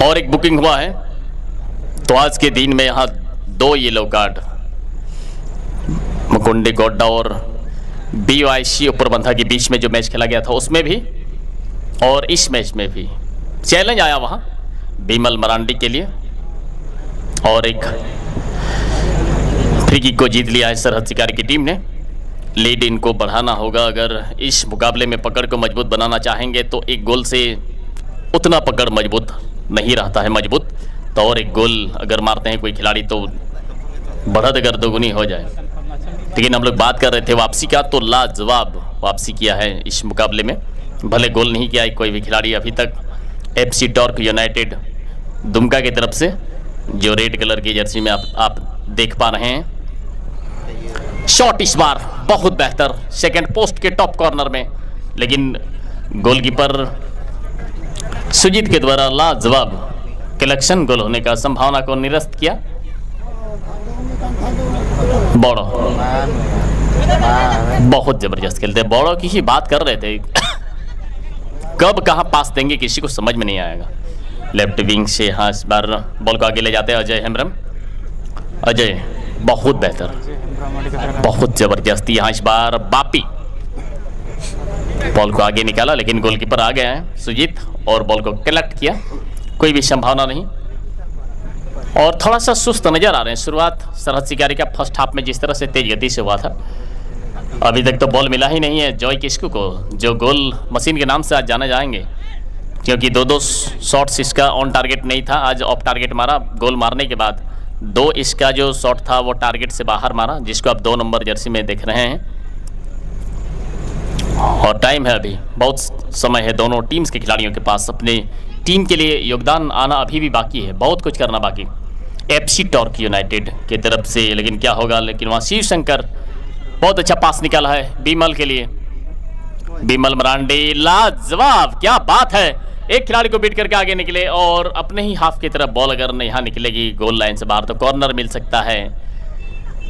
और एक बुकिंग हुआ है। तो आज के दिन में यहाँ 2 येलो कार्ड मुकुंडी गोड्डा और BYC उपरबंधा के बीच में जो मैच खेला गया था उसमें भी, और इस मैच में भी चैलेंज आया वहां विमल मरांडी के लिए, और एक फ्री किक को जीत लिया है सरहद शिकारी की टीम ने। लीड इनको बढ़ाना होगा, अगर इस मुकाबले में पकड़ को मजबूत बनाना चाहेंगे तो एक गोल से उतना पकड़ मजबूत नहीं रहता है मजबूत, तो और एक गोल अगर मारते हैं कोई खिलाड़ी तो बढ़त अगर दोगुनी हो जाए। लेकिन हम लोग बात कर रहे थे वापसी का, तो लाजवाब वापसी किया है इस मुकाबले में। भले गोल नहीं किया है कोई भी खिलाड़ी अभी तक एफसी टॉर्क यूनाइटेड दुमका की तरफ से, जो रेड कलर की जर्सी में आप देख पा रहे हैं। शॉट इस बार बहुत बेहतर सेकंड पोस्ट के टॉप कॉर्नर में, लेकिन गोलकीपर सुजीत के द्वारा लाजवाब कलेक्शन गोल होने का संभावना को निरस्त किया। बोडो बहुत जबरदस्त खेलते हैं, बोडो की ही बात कर रहे थे। कब कहां पास देंगे किसी को समझ में नहीं आएगा। लेफ्ट विंग से यहाँ इस बार बॉल को आगे ले जाते हैं अजय हेम्ब्रम। अजय बहुत बेहतर, बहुत जबरदस्ती यहाँ इस बार बापी बॉल को आगे निकाला, लेकिन गोलकीपर आ गया है सुजीत और बॉल को कलेक्ट किया। कोई भी संभावना नहीं, और थोड़ा सा सुस्त नजर आ रहे हैं। शुरुआत सरहद शिकारी का फर्स्ट हाफ में जिस तरह से तेज गति से हुआ था, अभी तक तो बॉल मिला ही नहीं है जॉय किस्कू को, जो गोल मशीन के नाम से आज जाने जाएंगे, क्योंकि 2 शॉट्स इसका ऑन टारगेट नहीं था। आज ऑफ टारगेट मारा गोल मारने के बाद, 2 इसका जो शॉट था वो टारगेट से बाहर मारा, जिसको आप 2 नंबर जर्सी में देख रहे हैं। और टाइम है, अभी बहुत समय है दोनों टीम्स के खिलाड़ियों के पास अपने टीम के लिए योगदान आना अभी भी बाकी है, बहुत कुछ करना बाकी एफसी टॉर्क यूनाइटेड की तरफ से। लेकिन क्या होगा, लेकिन वहाँ शिव शंकर बहुत अच्छा पास निकाला है बीमल के लिए। बीमल मरांडी लाजवाब, क्या बात है, एक खिलाड़ी को बीट करके आगे निकले, और अपने ही हाफ की तरफ बॉल अगर यहाँ निकलेगी गोल लाइन से बाहर तो कॉर्नर मिल सकता है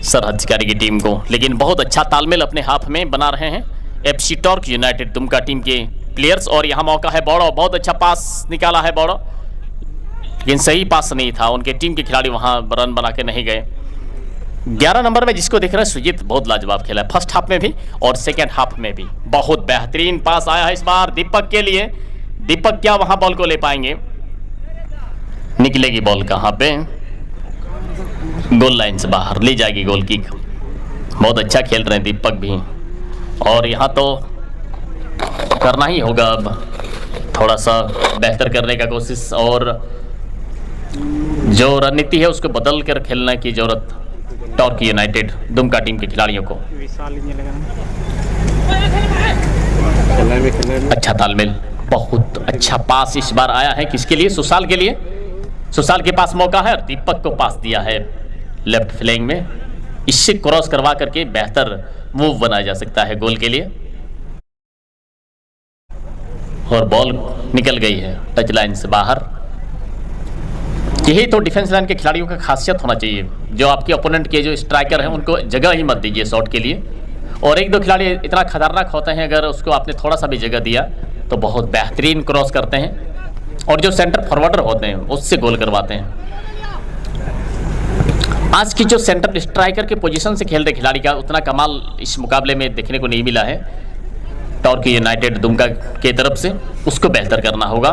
सरहद शिकारी की टीम को। लेकिन बहुत अच्छा तालमेल अपने हाफ में बना रहे हैं FC torque United Dumka team के प्लेयर्स। और यहाँ मौका है बोडो, बहुत अच्छा पास निकाला है बोडो, लेकिन सही पास नहीं था, उनके टीम के खिलाड़ी वहाँ रन बना के नहीं गए। 11 नंबर में जिसको देख रहे हैं सुजीत बहुत लाजवाब खेला है, फर्स्ट हाफ में भी और सेकेंड हाफ में भी। बहुत बेहतरीन पास आया है इस बार दीपक के लिए। दीपक क्या वहां बॉल को ले पाएंगे, निकलेगी बॉल कहां पे, गोल लाइन से बाहर ले जाएगी गोल किक। बहुत अच्छा खेल रहे हैं दीपक भी, और यहाँ तो करना ही होगा अब थोड़ा सा बेहतर करने का कोशिश, और जो रणनीति है उसको बदल कर खेलने की जरूरत टॉर्क यूनाइटेड दुमका टीम के खिलाड़ियों को। अच्छा तालमेल, बहुत अच्छा पास इस बार आया है किसके लिए, सुशाल के लिए। सुशाल के पास मौका है, दीपक को पास दिया है लेफ्ट फ्लैंग में, इससे क्रॉस करवा करके बेहतर मूव बनाया जा सकता है गोल के लिए। और बॉल निकल गई है टच लाइन से बाहर। यही तो डिफेंस लाइन के खिलाड़ियों का खासियत होना चाहिए, जो आपके ओपोनेंट के जो स्ट्राइकर हैं उनको जगह ही मत दीजिए शॉट के लिए। और एक दो खिलाड़ी इतना खतरनाक होते हैं, अगर उसको आपने थोड़ा सा भी जगह दिया तो बहुत बेहतरीन क्रॉस करते हैं और जो सेंटर फॉरवर्डर होते हैं उससे गोल करवाते हैं। आज की जो सेंटर स्ट्राइकर के पोजीशन से खेलते खिलाड़ी का उतना कमाल इस मुकाबले में देखने को नहीं मिला है। टॉर्की यूनाइटेड दुमका की तरफ से उसको बेहतर करना होगा।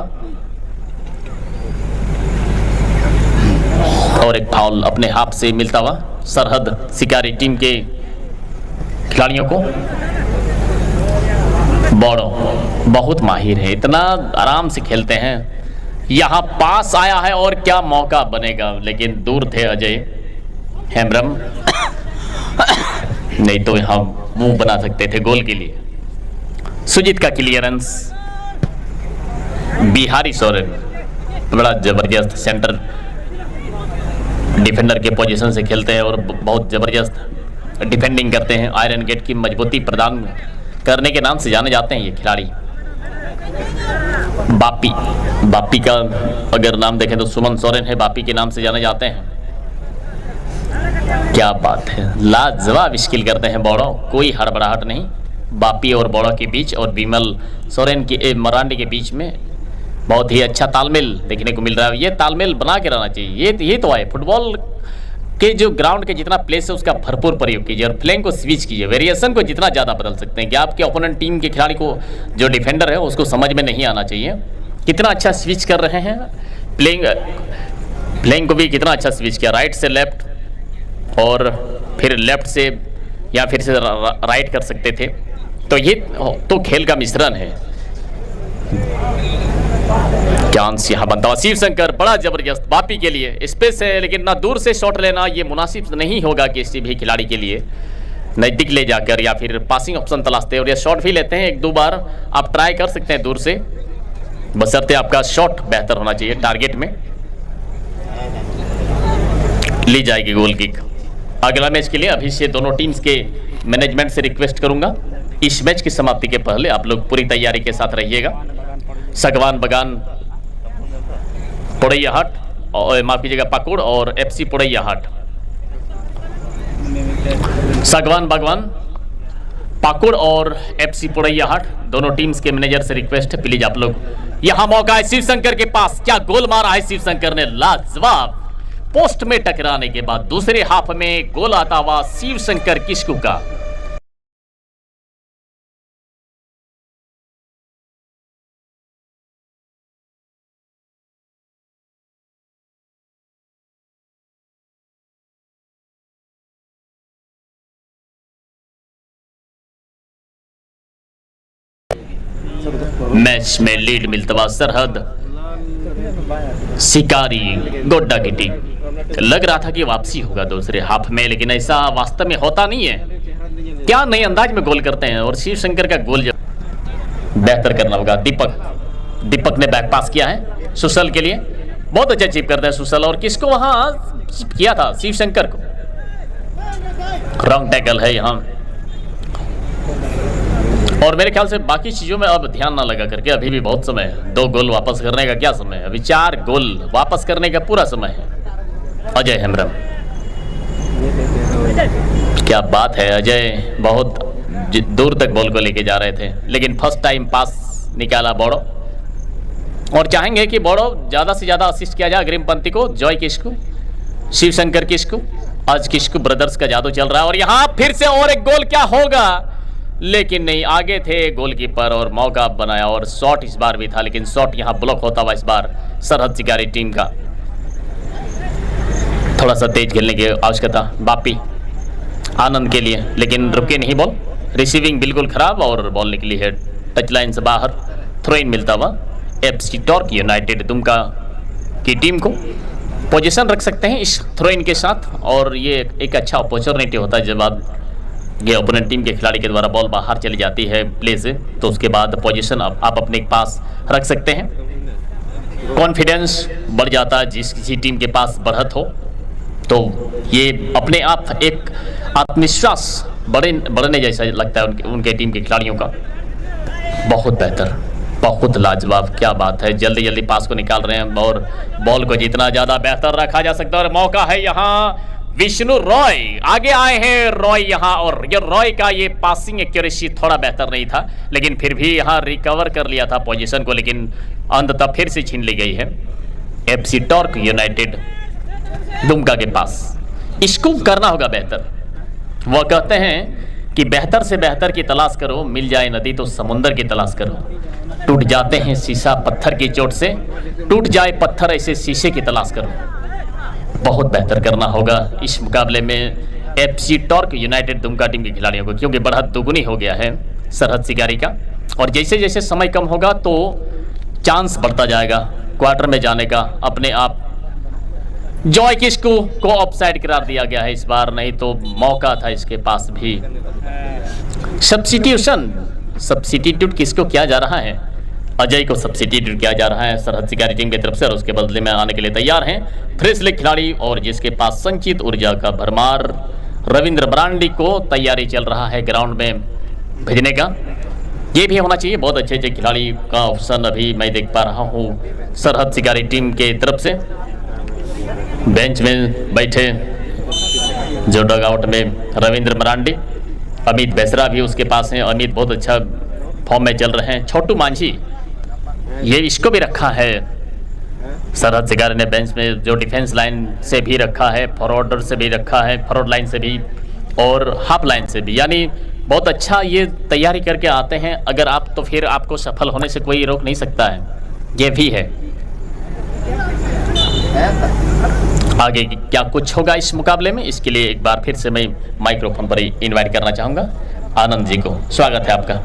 और एक फाउल अपने हाथ से मिलता हुआ सरहद शिकारी टीम के खिलाड़ियों को। बॉडो बहुत माहिर है, इतना आराम से खेलते हैं। यहाँ पास आया है और क्या मौका बनेगा, लेकिन दूर थे अजय हेम्ब्रम, नहीं तो यहाँ मुंह बना सकते थे गोल के लिए। सुजीत का क्लियरेंस, बिहारी सोरेन बड़ा जबरदस्त सेंटर डिफेंडर के पोजीशन से खेलते हैं और बहुत जबरदस्त डिफेंडिंग करते हैं। आयरन गेट की मजबूती प्रदान करने के नाम से जाने जाते हैं ये खिलाड़ी। बापी का अगर नाम देखें तो सुमन सोरेन है, बापी के नाम से जाने जाते हैं। क्या बात है, लाजवाब स्किल करते हैं बॉडो, कोई हड़बड़ाहट नहीं। बापी और बॉडो के बीच और विमल सोरेन की मरांडी के बीच में बहुत ही अच्छा तालमेल देखने को मिल रहा है। ये तालमेल बना के रहना चाहिए। ये तो है फुटबॉल के जो ग्राउंड के जितना प्लेस है उसका भरपूर प्रयोग कीजिए और फ्लैंक को स्विच कीजिए। वेरिएशन को जितना ज़्यादा बदल सकते हैं कि आपके ओपोनेंट टीम के खिलाड़ी को जो डिफेंडर है उसको समझ में नहीं आना चाहिए कितना अच्छा स्विच कर रहे हैं। फ्लैंक को भी कितना अच्छा स्विच किया, राइट से लेफ्ट और फिर लेफ्ट से या फिर से राइट कर सकते थे। तो ये तो खेल का मिश्रण है। चांस यहाँ बनता हुआ शिव शंकर, बड़ा जबरदस्त बापी के लिए स्पेस है, लेकिन ना दूर से शॉट लेना ये मुनासिब नहीं होगा किसी भी खिलाड़ी के लिए। नज़दीक ले जाकर या फिर पासिंग ऑप्शन तलाशते हैं और ये शॉट भी लेते हैं। एक दो बार आप ट्राई कर सकते हैं दूर से, बशर्ते आपका शॉट बेहतर होना चाहिए टारगेट में। ली जाएगी गोल किक। अगला मैच के लिए अभी से दोनों टीम्स के मैनेजमेंट से रिक्वेस्ट करूंगा इस मैच की समाप्ति के पहले आप लोग पूरी तैयारी के साथ रहिएगा। सगवान बगान पुड़ैया हाट और माफ कीजिएगा पाकुड़ और एफसी पुड़ैया हाट, सगवान बागवान पाकुड़ और एफसी पुड़ैया हाट दोनों टीम्स के मैनेजर से रिक्वेस्ट है प्लीज आप लोग। यहां मौका है शिव शंकर के पास, क्या गोल मारा है शिव शंकर ने, लाजवाब। पोस्ट में टकराने के बाद दूसरे हाफ में गोल आता हुआ शिव शंकर किस्कू का। मैच में लीड मिलता हुआ सरहद शिकारी गोड्डा की टीम। लग रहा था कि वापसी होगा दूसरे हाफ में, लेकिन ऐसा वास्तव में होता नहीं है। क्या नए अंदाज में गोल करते हैं और शिव शंकर का गोल बेहतर करना होगा। दीपक ने बैक पास किया है सुशल के लिए, बहुत अच्छा चिप करता है सुशल। और किसको वहां किया था, शिव शंकर को। रॉन्ग टैकल है यहाँ और मेरे ख्याल से बाकी चीज़ों में अब ध्यान ना लगा करके अभी भी बहुत समय है। 2 गोल वापस करने का क्या समय है, अभी 4 गोल वापस करने का पूरा समय है। अजय हेम्ब्रम, क्या बात है, अजय बहुत दूर तक बॉल को लेके जा रहे थे, लेकिन फर्स्ट टाइम पास निकाला बॉडो। और चाहेंगे कि बॉडो ज़्यादा से ज़्यादा असिस्ट किया जाए अग्रिमपंथी को, जॉय किस्कू, शिव शंकर किस्कू। आज किस्कू ब्रदर्स का जादू चल रहा है और यहाँ फिर से और एक गोल, क्या होगा, लेकिन नहीं, आगे थे गोलकीपर और मौका बनाया और शॉट इस बार भी था, लेकिन शॉट यहां ब्लॉक होता हुआ इस बार सरहद शिकारी टीम का। थोड़ा सा तेज खेलने की आवश्यकता बापी आनंद के लिए, लेकिन रुके नहीं बॉल। रिसीविंग बिल्कुल खराब और बॉल निकली है टच लाइन से बाहर। थ्रो इन मिलता हुआ एफसी टॉर्की यूनाइटेड दुमका की टीम को। पोजीशन रख सकते हैं इस थ्रो इन के साथ और ये एक अच्छा अपॉर्चुनिटी होता है जब आप ये ओपोनेंट टीम के खिलाड़ी के द्वारा बॉल बाहर चली जाती है प्ले से, तो उसके बाद पोजीशन आप अपने पास रख सकते हैं। कॉन्फिडेंस बढ़ जाता है जिस किसी टीम के पास बढ़त हो, तो ये अपने आप एक आत्मविश्वास बढ़ने जैसा लगता है उनके टीम के खिलाड़ियों का। बहुत बेहतर, बहुत लाजवाब, क्या बात है। जल्दी जल्दी पास को निकाल रहे हैं और बॉल को जितना ज़्यादा बेहतर रखा जा सकता है। और मौका है यहाँ, विष्णु रॉय आगे आए हैं। रॉय यहाँ, और ये रॉय का ये पासिंग एक्यूरेसी थोड़ा बेहतर नहीं था, लेकिन फिर भी यहाँ रिकवर कर लिया था पोजीशन को, लेकिन अंततः फिर से छीन ली गई है FC टॉर्क यूनाइटेड दुमका के पास। इसको करना होगा बेहतर। वह कहते हैं कि बेहतर से बेहतर की तलाश करो, मिल जाए नदी तो समुंदर की तलाश करो। टूट जाते हैं शीशा पत्थर की चोट से, टूट जाए पत्थर ऐसे शीशे की तलाश करो। बहुत बेहतर करना होगा इस मुकाबले में FC torque United Dumka team के खिलाड़ियों को, क्योंकि बढ़त दुगुनी हो गया है सरहद शिकारी का। और जैसे जैसे समय कम होगा तो चांस बढ़ता जाएगा क्वार्टर में जाने का अपने आप। जॉय किस्कू को ऑफसाइड करार दिया गया है इस बार, नहीं तो मौका था इसके पास भी। सब्स्टिट्यूट किसको किया जा रहा है? अजय को सब्स्टिट्यूट किया जा रहा है सरहद शिकारी टीम की तरफ से, और उसके बदले में आने के लिए तैयार हैं फ्रेश लेग खिलाड़ी, और जिसके पास संचित ऊर्जा का भरमार रविंद्र ब्रांडी को तैयारी चल रहा है ग्राउंड में भेजने का। ये भी होना चाहिए, बहुत अच्छे अच्छे खिलाड़ी का ऑप्शन अभी मैं देख पा रहा हूँ सरहद शिकारी टीम के तरफ से। बेंच में बैठे जो डगआउट में रविंद्र मरांडी, अमित बेसरा भी उसके पास हैं। अमित बहुत अच्छा फॉर्म में चल रहे हैं। छोटू मांझी, ये इसको भी रखा है सरहद शिकारी ने बेंच में, जो डिफेंस लाइन से भी रखा है, फॉरवर्डर से भी रखा है, फॉरवर्ड लाइन से भी और हाफ लाइन से भी। यानी बहुत अच्छा ये तैयारी करके आते हैं अगर आप, तो फिर आपको सफल होने से कोई रोक नहीं सकता है। ये भी है। आगे क्या कुछ होगा इस मुकाबले में, इसके लिए एक बार फिर से मैं माइक्रोफोन पर इनवाइट करना चाहूँगा आनंद जी को। स्वागत है आपका।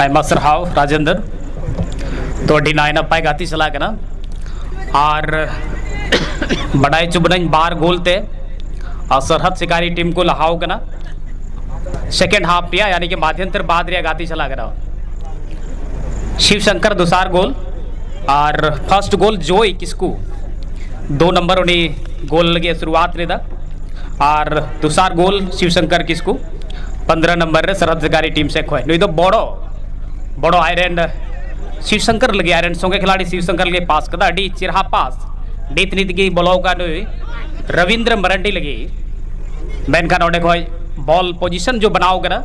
मसर हाव राजेंद्र तो डिनाइन अपाई गाती चला के ना, और बड़ाई चुबन बार गोल थे और सरहद शिकारी टीम को लहाव के ना सेकेंड हाफ पिया, यानी कि माध्यंतर बाद रिया गाती चला गया। शिवशंकर दूसरा गोल और फर्स्ट गोल जोई किसको 2 नंबर उन्हें गोल लगे शुरुआत रे दा, और दूसरा गोल शिवशंकर किसको 15 नंबर रे सरहद शिकारी टीम से खोए। नहीं तो बड़ो आयरन शिवशंकर लगे, आयरन सोंगे खिलाड़ी शिवशंकर लगे पास कदा अडी चिरहा पास नीत नीत की बॉलों का नुई रविंद्र मरांडी लगी मैन का नोडे खोए बॉल पोजीशन जो बनाओ करा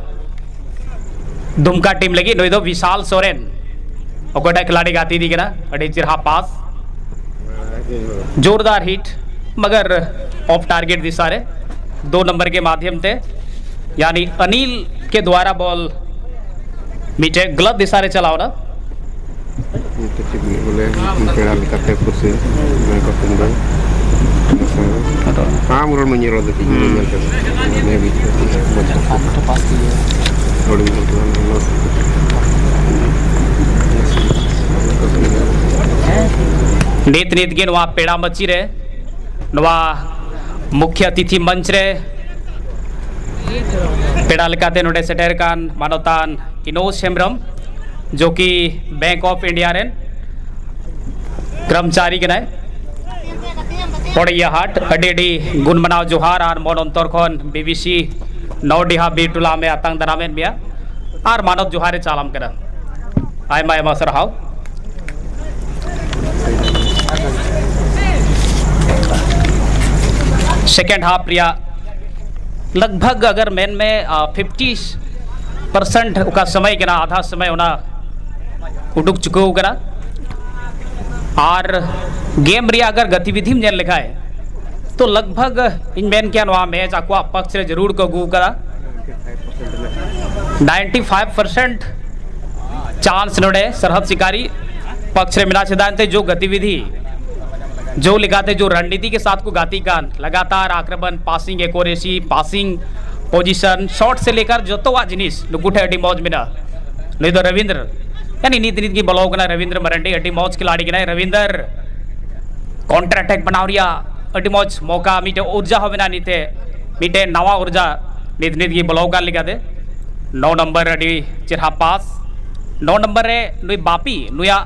दुमका टीम लगी। नहीं तो विशाल सोरेन ओकोटा खिलाड़ी गाती दी ना अड़ी चिरहा पास, जोरदार हिट मगर ऑफ टारगेट दिशा रे 2 नंबर के माध्यम से, यानी अनिल के द्वारा बॉल मीटे गलत दिशा रे चलाओ ना। नीत नीत के नवा पेड़ा मची रे नवा मुख्य अतिथि मंच रे पेड़ा लेकाते नोडे सेटेर कान मानवतान इनोज हेम्ब्रम, जो कि बैंक ऑफ इंडिया रेन कर्मचारी के नाय पड़िया हाट अडेडी गुण मनाव जोहार और मन अंतर खन BBC नौडिहा बीटुला में आतंक दरामेन मिया और मानव जोहारे चालाम करा आयमा आयमा सरहाव। सेकेंड हाफ रिया लगभग अगर मेन में 50% का समय के ना आधा समय होना उडुक चुके हो करा, और गेम रिया अगर गतिविधि में लिखा है तो लगभग इन मेन क्या नवा मैच आपको पक्ष से जरूर को गु करा 95% चांस नोड़े सरहद शिकारी पक्ष मिला सिद्धांत जो गतिविधि जो लिखाते जो रणनीति के साथ को गाती का लगातार आक्रमण, passing accuracy, passing position, shot से लेकर जो तो जिनिस नुकुठे अड्डी मौज में ना। नहीं तो रविंद्र यानी नीत नीत की बलाव का रविंद्र मरांडी अड्डी मौज खिलाड़ी के ना रविंद्र काउंटर अटैक बनाओ रिया अड्डी मौज मौका मीटे ऊर्जा हो बिना नीते मीटे नवा ऊर्जा नीत नीत की बलाव का लिखा दे 9 नंबर अड्डी चिरहा पास 9 नंबर रे नुई बापी नुया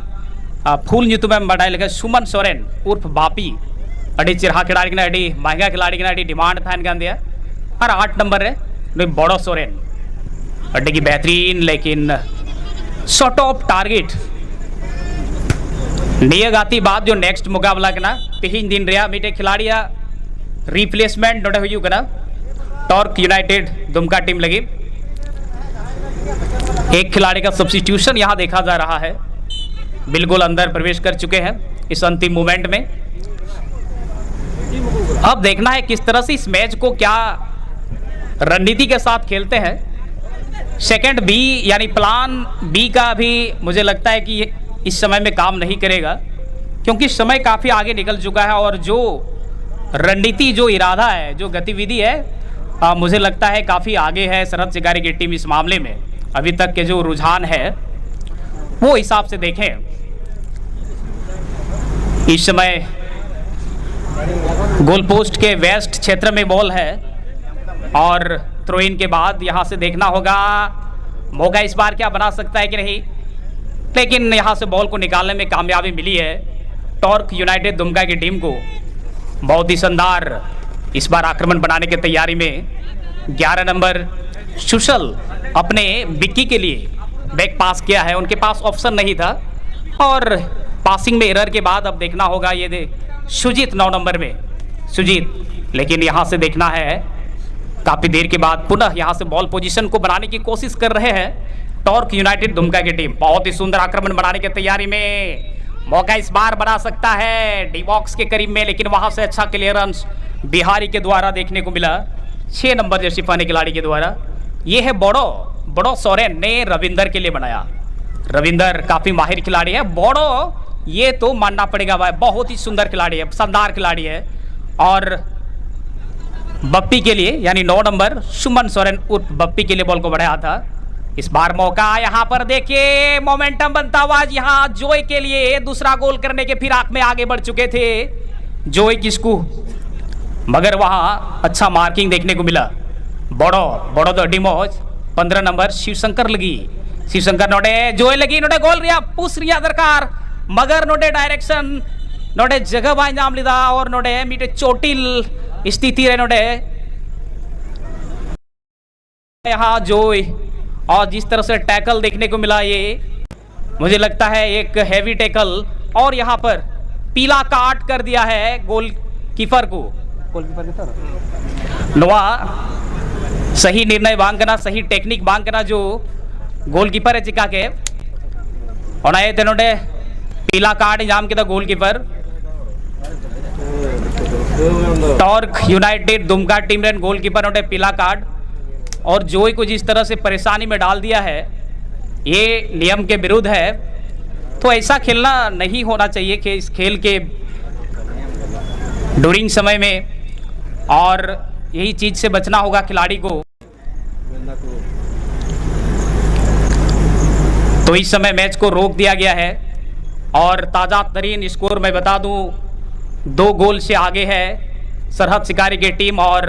फूल ᱧᱩᱛᱩᱢ में बढ़ाई लगे सुमन सोरेन उर्फ बापी अड़ी चिरहा खिलाड़ी के अड़ी महंगा खिलाड़ी के अड़ी डिमांड था इनका दिया और 8 नंबर है बड़ो सोरेन अड्डे की बेहतरीन लेकिन शॉट ऑफ टारगेट नियगाती बाद जो नेक्स्ट मुकाबला कना तीन दिन रहा मीटे खिलाड़िया रिप्लेसमेंट नोटे हुई कना टॉर्क यूनाइटेड दुमका टीम लगी एक खिलाड़ी का सब्स्टिट्यूशन यहां देखा जा रहा है बिल्कुल अंदर प्रवेश कर चुके हैं इस अंतिम मोमेंट में अब देखना है किस तरह से इस मैच को क्या रणनीति के साथ खेलते हैं सेकंड बी यानी प्लान बी का भी मुझे लगता है कि इस समय में काम नहीं करेगा क्योंकि समय काफ़ी आगे निकल चुका है और जो रणनीति जो इरादा है जो गतिविधि है मुझे लगता है काफ़ी आगे है सरहद शिकारी की टीम इस मामले में अभी तक के जो रुझान है वो हिसाब से देखें इस समय गोल पोस्ट के वेस्ट क्षेत्र में बॉल है और थ्रो इन के बाद यहां से देखना होगा मौका इस बार क्या बना सकता है कि नहीं लेकिन यहां से बॉल को निकालने में कामयाबी मिली है टॉर्क यूनाइटेड दुमका की टीम को बहुत ही शानदार इस बार आक्रमण बनाने की तैयारी में 11 नंबर सुशल अपने बिक्की के लिए बैक पास किया है उनके पास ऑप्शन नहीं था और पासिंग में एरर के बाद अब देखना होगा ये सुजीत 9 नंबर में सुजीत लेकिन यहां से देखना है काफ़ी देर के बाद पुनः यहां से बॉल पोजीशन को बनाने की कोशिश कर रहे हैं टॉर्क यूनाइटेड दुमका की टीम बहुत ही सुंदर आक्रमण बनाने की तैयारी में मौका इस बार बना सकता है डी बॉक्स के करीब में लेकिन वहां से अच्छा क्लियरेंस बिहारी के द्वारा देखने को मिला 6 नंबर जर्सी पहने खिलाड़ी के द्वारा ये है बड़ो सोरेन ने रविंदर के लिए बनाया रविंदर काफ़ी माहिर खिलाड़ी है बड़ो ये तो मानना पड़ेगा भाई बहुत ही सुंदर खिलाड़ी है शानदार खिलाड़ी है और बप्पी के लिए यानी 9 नंबर सुमन सोरेन उर्फ बप्पी के लिए बॉल को बढ़ाया था इस बार मौका यहां पर देखिए मोमेंटम बनता हुआ यहां जोय के लिए दूसरा गोल करने के फिराक में आगे बढ़ चुके थे जोय किसकू मगर वहां अच्छा मार्किंग देखने को मिला बड़ो तो डिमोज 15 नंबर शिवशंकर लगी शिवशंकर नोटे जोय लगी नोटे गोल रिया पुश रिया दरकार मगर नोटे डायरेक्शन नोटे जगह बाई नाम लिदा और नोटे मीटे चोटिल स्थिति रहे नोटे यहाँ जोय और जिस तरह से टैकल देखने को मिला ये मुझे लगता है एक हैवी टैकल और यहाँ पर पीला कार्ड कर दिया है गोलकीपर को नोआ सही निर्णय मांगना सही टेक्निक मांगना जो गोलकीपर है चिका के और आए तेनोटे पीला कार्ड इंजाम के goalkeeper Torque United Dumka team run goalkeeper नोटे पीला कार्ड और जोई को जिस तरह से परेशानी में डाल दिया है ये नियम के विरुद्ध है तो ऐसा खेलना नहीं होना चाहिए कि इस खेल के ड्यूरिंग समय में और यही चीज से बचना होगा खिलाड़ी को तो इस समय मैच को रोक दिया गया है और ताज़ा तरीन स्कोर मैं बता दूं 2 गोल से आगे है सरहद शिकारी की टीम और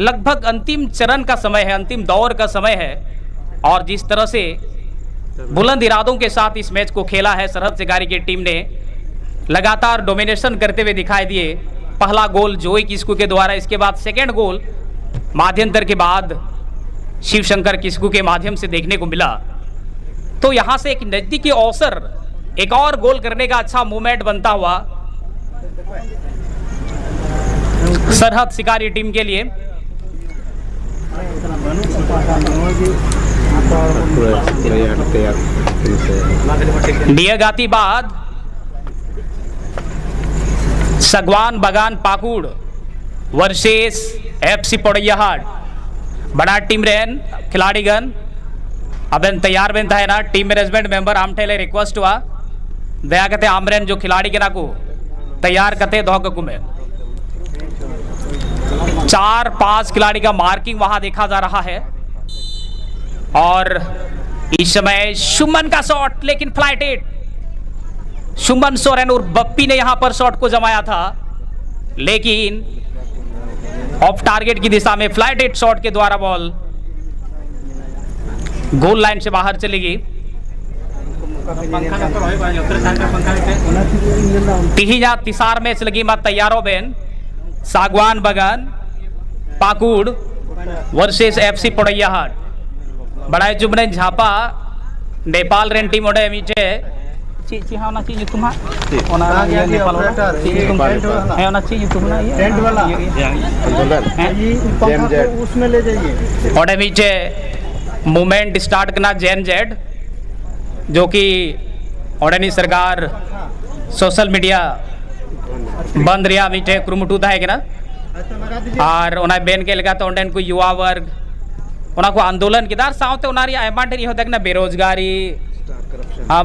लगभग अंतिम चरण का समय है अंतिम दौर का समय है और जिस तरह से बुलंद इरादों के साथ इस मैच को खेला है सरहद शिकारी की टीम ने लगातार डोमिनेशन करते हुए दिखाई दिए पहला गोल जोई किस्कू के द्वारा इसके बाद सेकेंड गोल माध्यंतर के बाद शिवशंकर किस्कू के माध्यम से देखने को मिला तो यहाँ से एक नजदीकी अवसर एक और गोल करने का अच्छा मूवमेंट बनता हुआ सरहद शिकारी टीम के लिए नियगाती बाद सगवान बगान पाकुड़ वर्सेस FC पोड़ैयाहाट बड़ा टीम रहन खिलाड़ीगण अबेन तैयार बेन था है ना टीम मैनेजमेंट मेंबर आमठेले रिक्वेस्ट हुआ दया कहते आमरेन जो खिलाड़ी के ना को तैयार करते धोक में 4-5 खिलाड़ी का मार्किंग वहां देखा जा रहा है और इस समय सुमन का शॉट लेकिन फ्लाइटेड सुमन सोरेन और बप्पी ने यहां पर शॉट को जमाया था लेकिन ऑफ टारगेट की दिशा में फ्लाइटेड शॉट के द्वारा बॉल गोल लाइन से बाहर चली गई तिहिया तिसार मैच लगी मत तैयारो बेन सागवान बगान पाकुड़ वर्सेस एफसी पोड़ैयाहाट बड़ाई जुबने झापा नेपाल रेन टीम ओडे मीटे ची हाँ ना ची युतुम हाँ ये नेपाल वाला ची युतुम है ना ची युतुम ना ये टेंट वाला ये उसमें ले जाइए ओडे मीटे मूवमेंट स्टार्ट करना जेएनजेड जो कि ओडनी सरकार सोशल मीडिया बंद रिया मीटे कुरुमुटु था है ना और उन्हें बैन के लगा तो उन्हें को युवा वर्ग उन्हें को आंदोलन किधर साउथ उन्हारी एमा ढेर होता है ना बेरोजगारी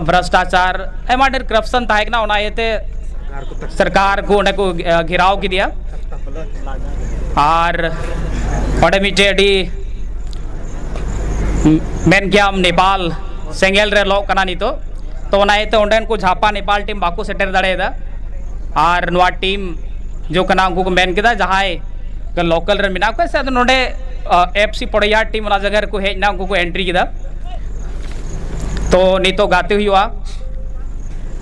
भ्रष्टाचार एमा ढेर करप्शन था ना उन्हें ये ते सरकार को उन्हें को घिराव की दिया और उन्हें मीटे डी मेन क्या हम नेपाल सेंगेल रे लोग कना नहीं तो उन्हें तो उन्हें को झापा नेपाल टीम बाकू सेटर दड़े दा और नवा टीम जो कना उनको को मेन किदा जहाँ का लोकल रन मिना को ऐसे नोडे एफसी पोड़ैयाहाट टीम उना जगह को है ना उनको को एंट्री किदा तो नहीं तो गाते हुआ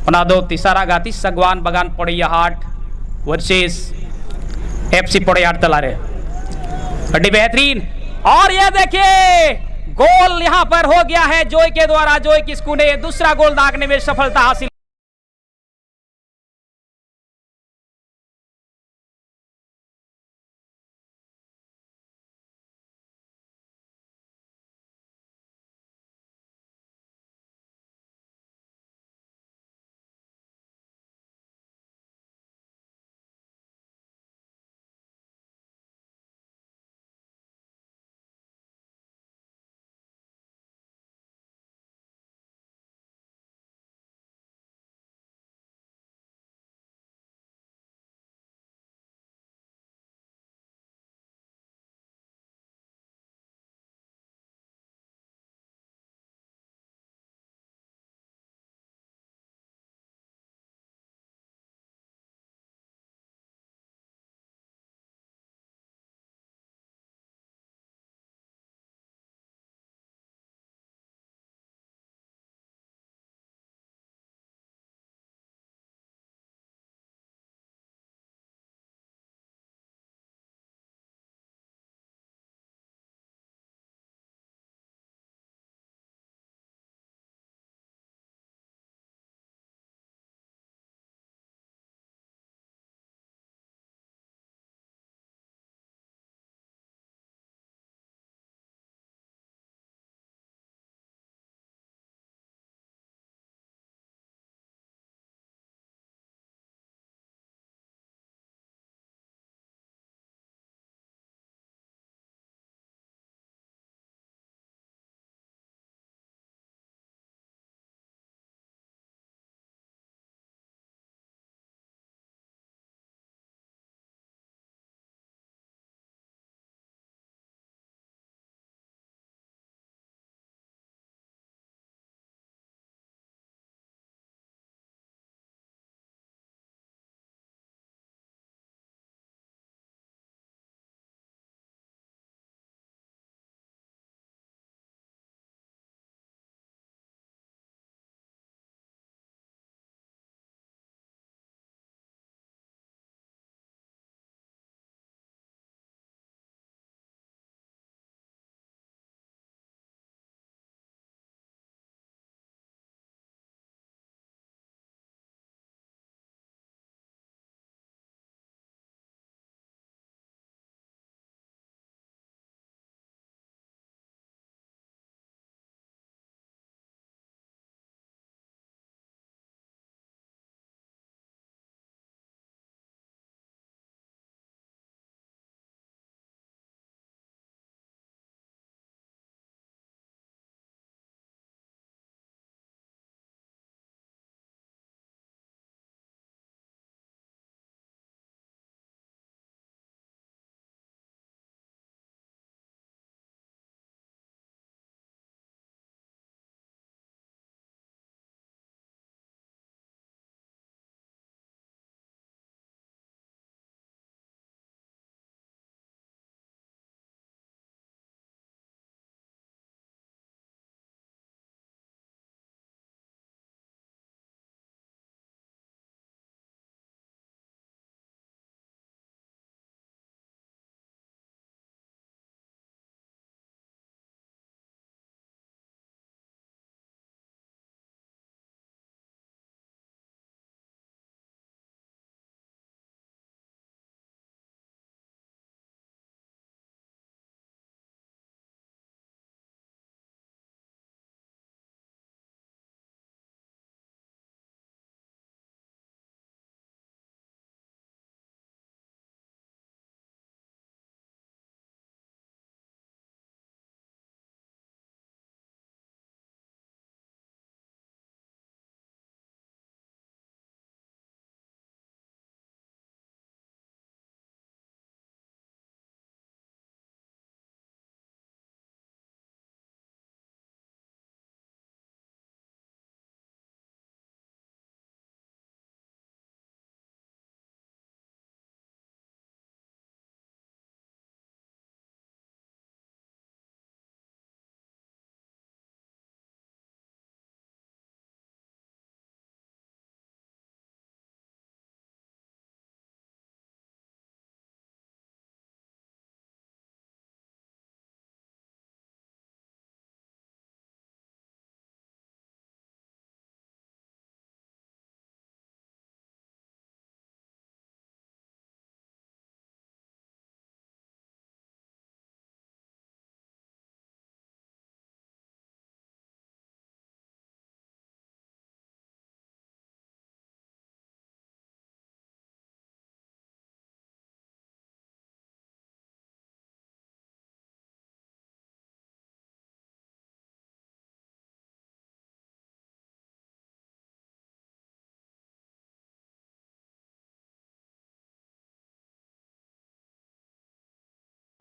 उना दो तीसरा गाती सागवान बगान पोड़ैयाहाट वर्सेस एफसी पोड़ैयाहाट तला रहे अड्डी बेहतरीन और ये देखिए गोल यहां पर हो गया है जोय के द्वारा जोय किस्कू ने दूसरा गोल दागने में सफलता हासिल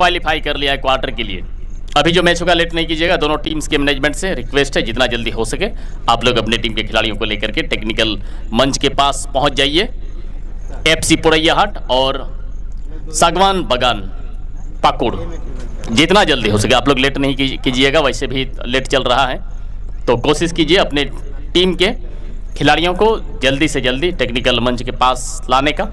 क्वालिफाई कर लिया है क्वार्टर के लिए। अभी जो मैच होगा लेट नहीं कीजिएगा, दोनों टीम्स के मैनेजमेंट से रिक्वेस्ट है जितना जल्दी हो सके आप लोग अपने टीम के खिलाड़ियों को लेकर के टेक्निकल मंच के पास पहुंच जाइए। FC पुरैयाहाट और सागवान बगान पाकुड़, जितना जल्दी हो सके आप लोग लेट नहीं कीजिएगा, वैसे भी लेट चल रहा है तो कोशिश कीजिए अपने टीम के खिलाड़ियों को जल्दी से जल्दी टेक्निकल मंच के पास लाने का।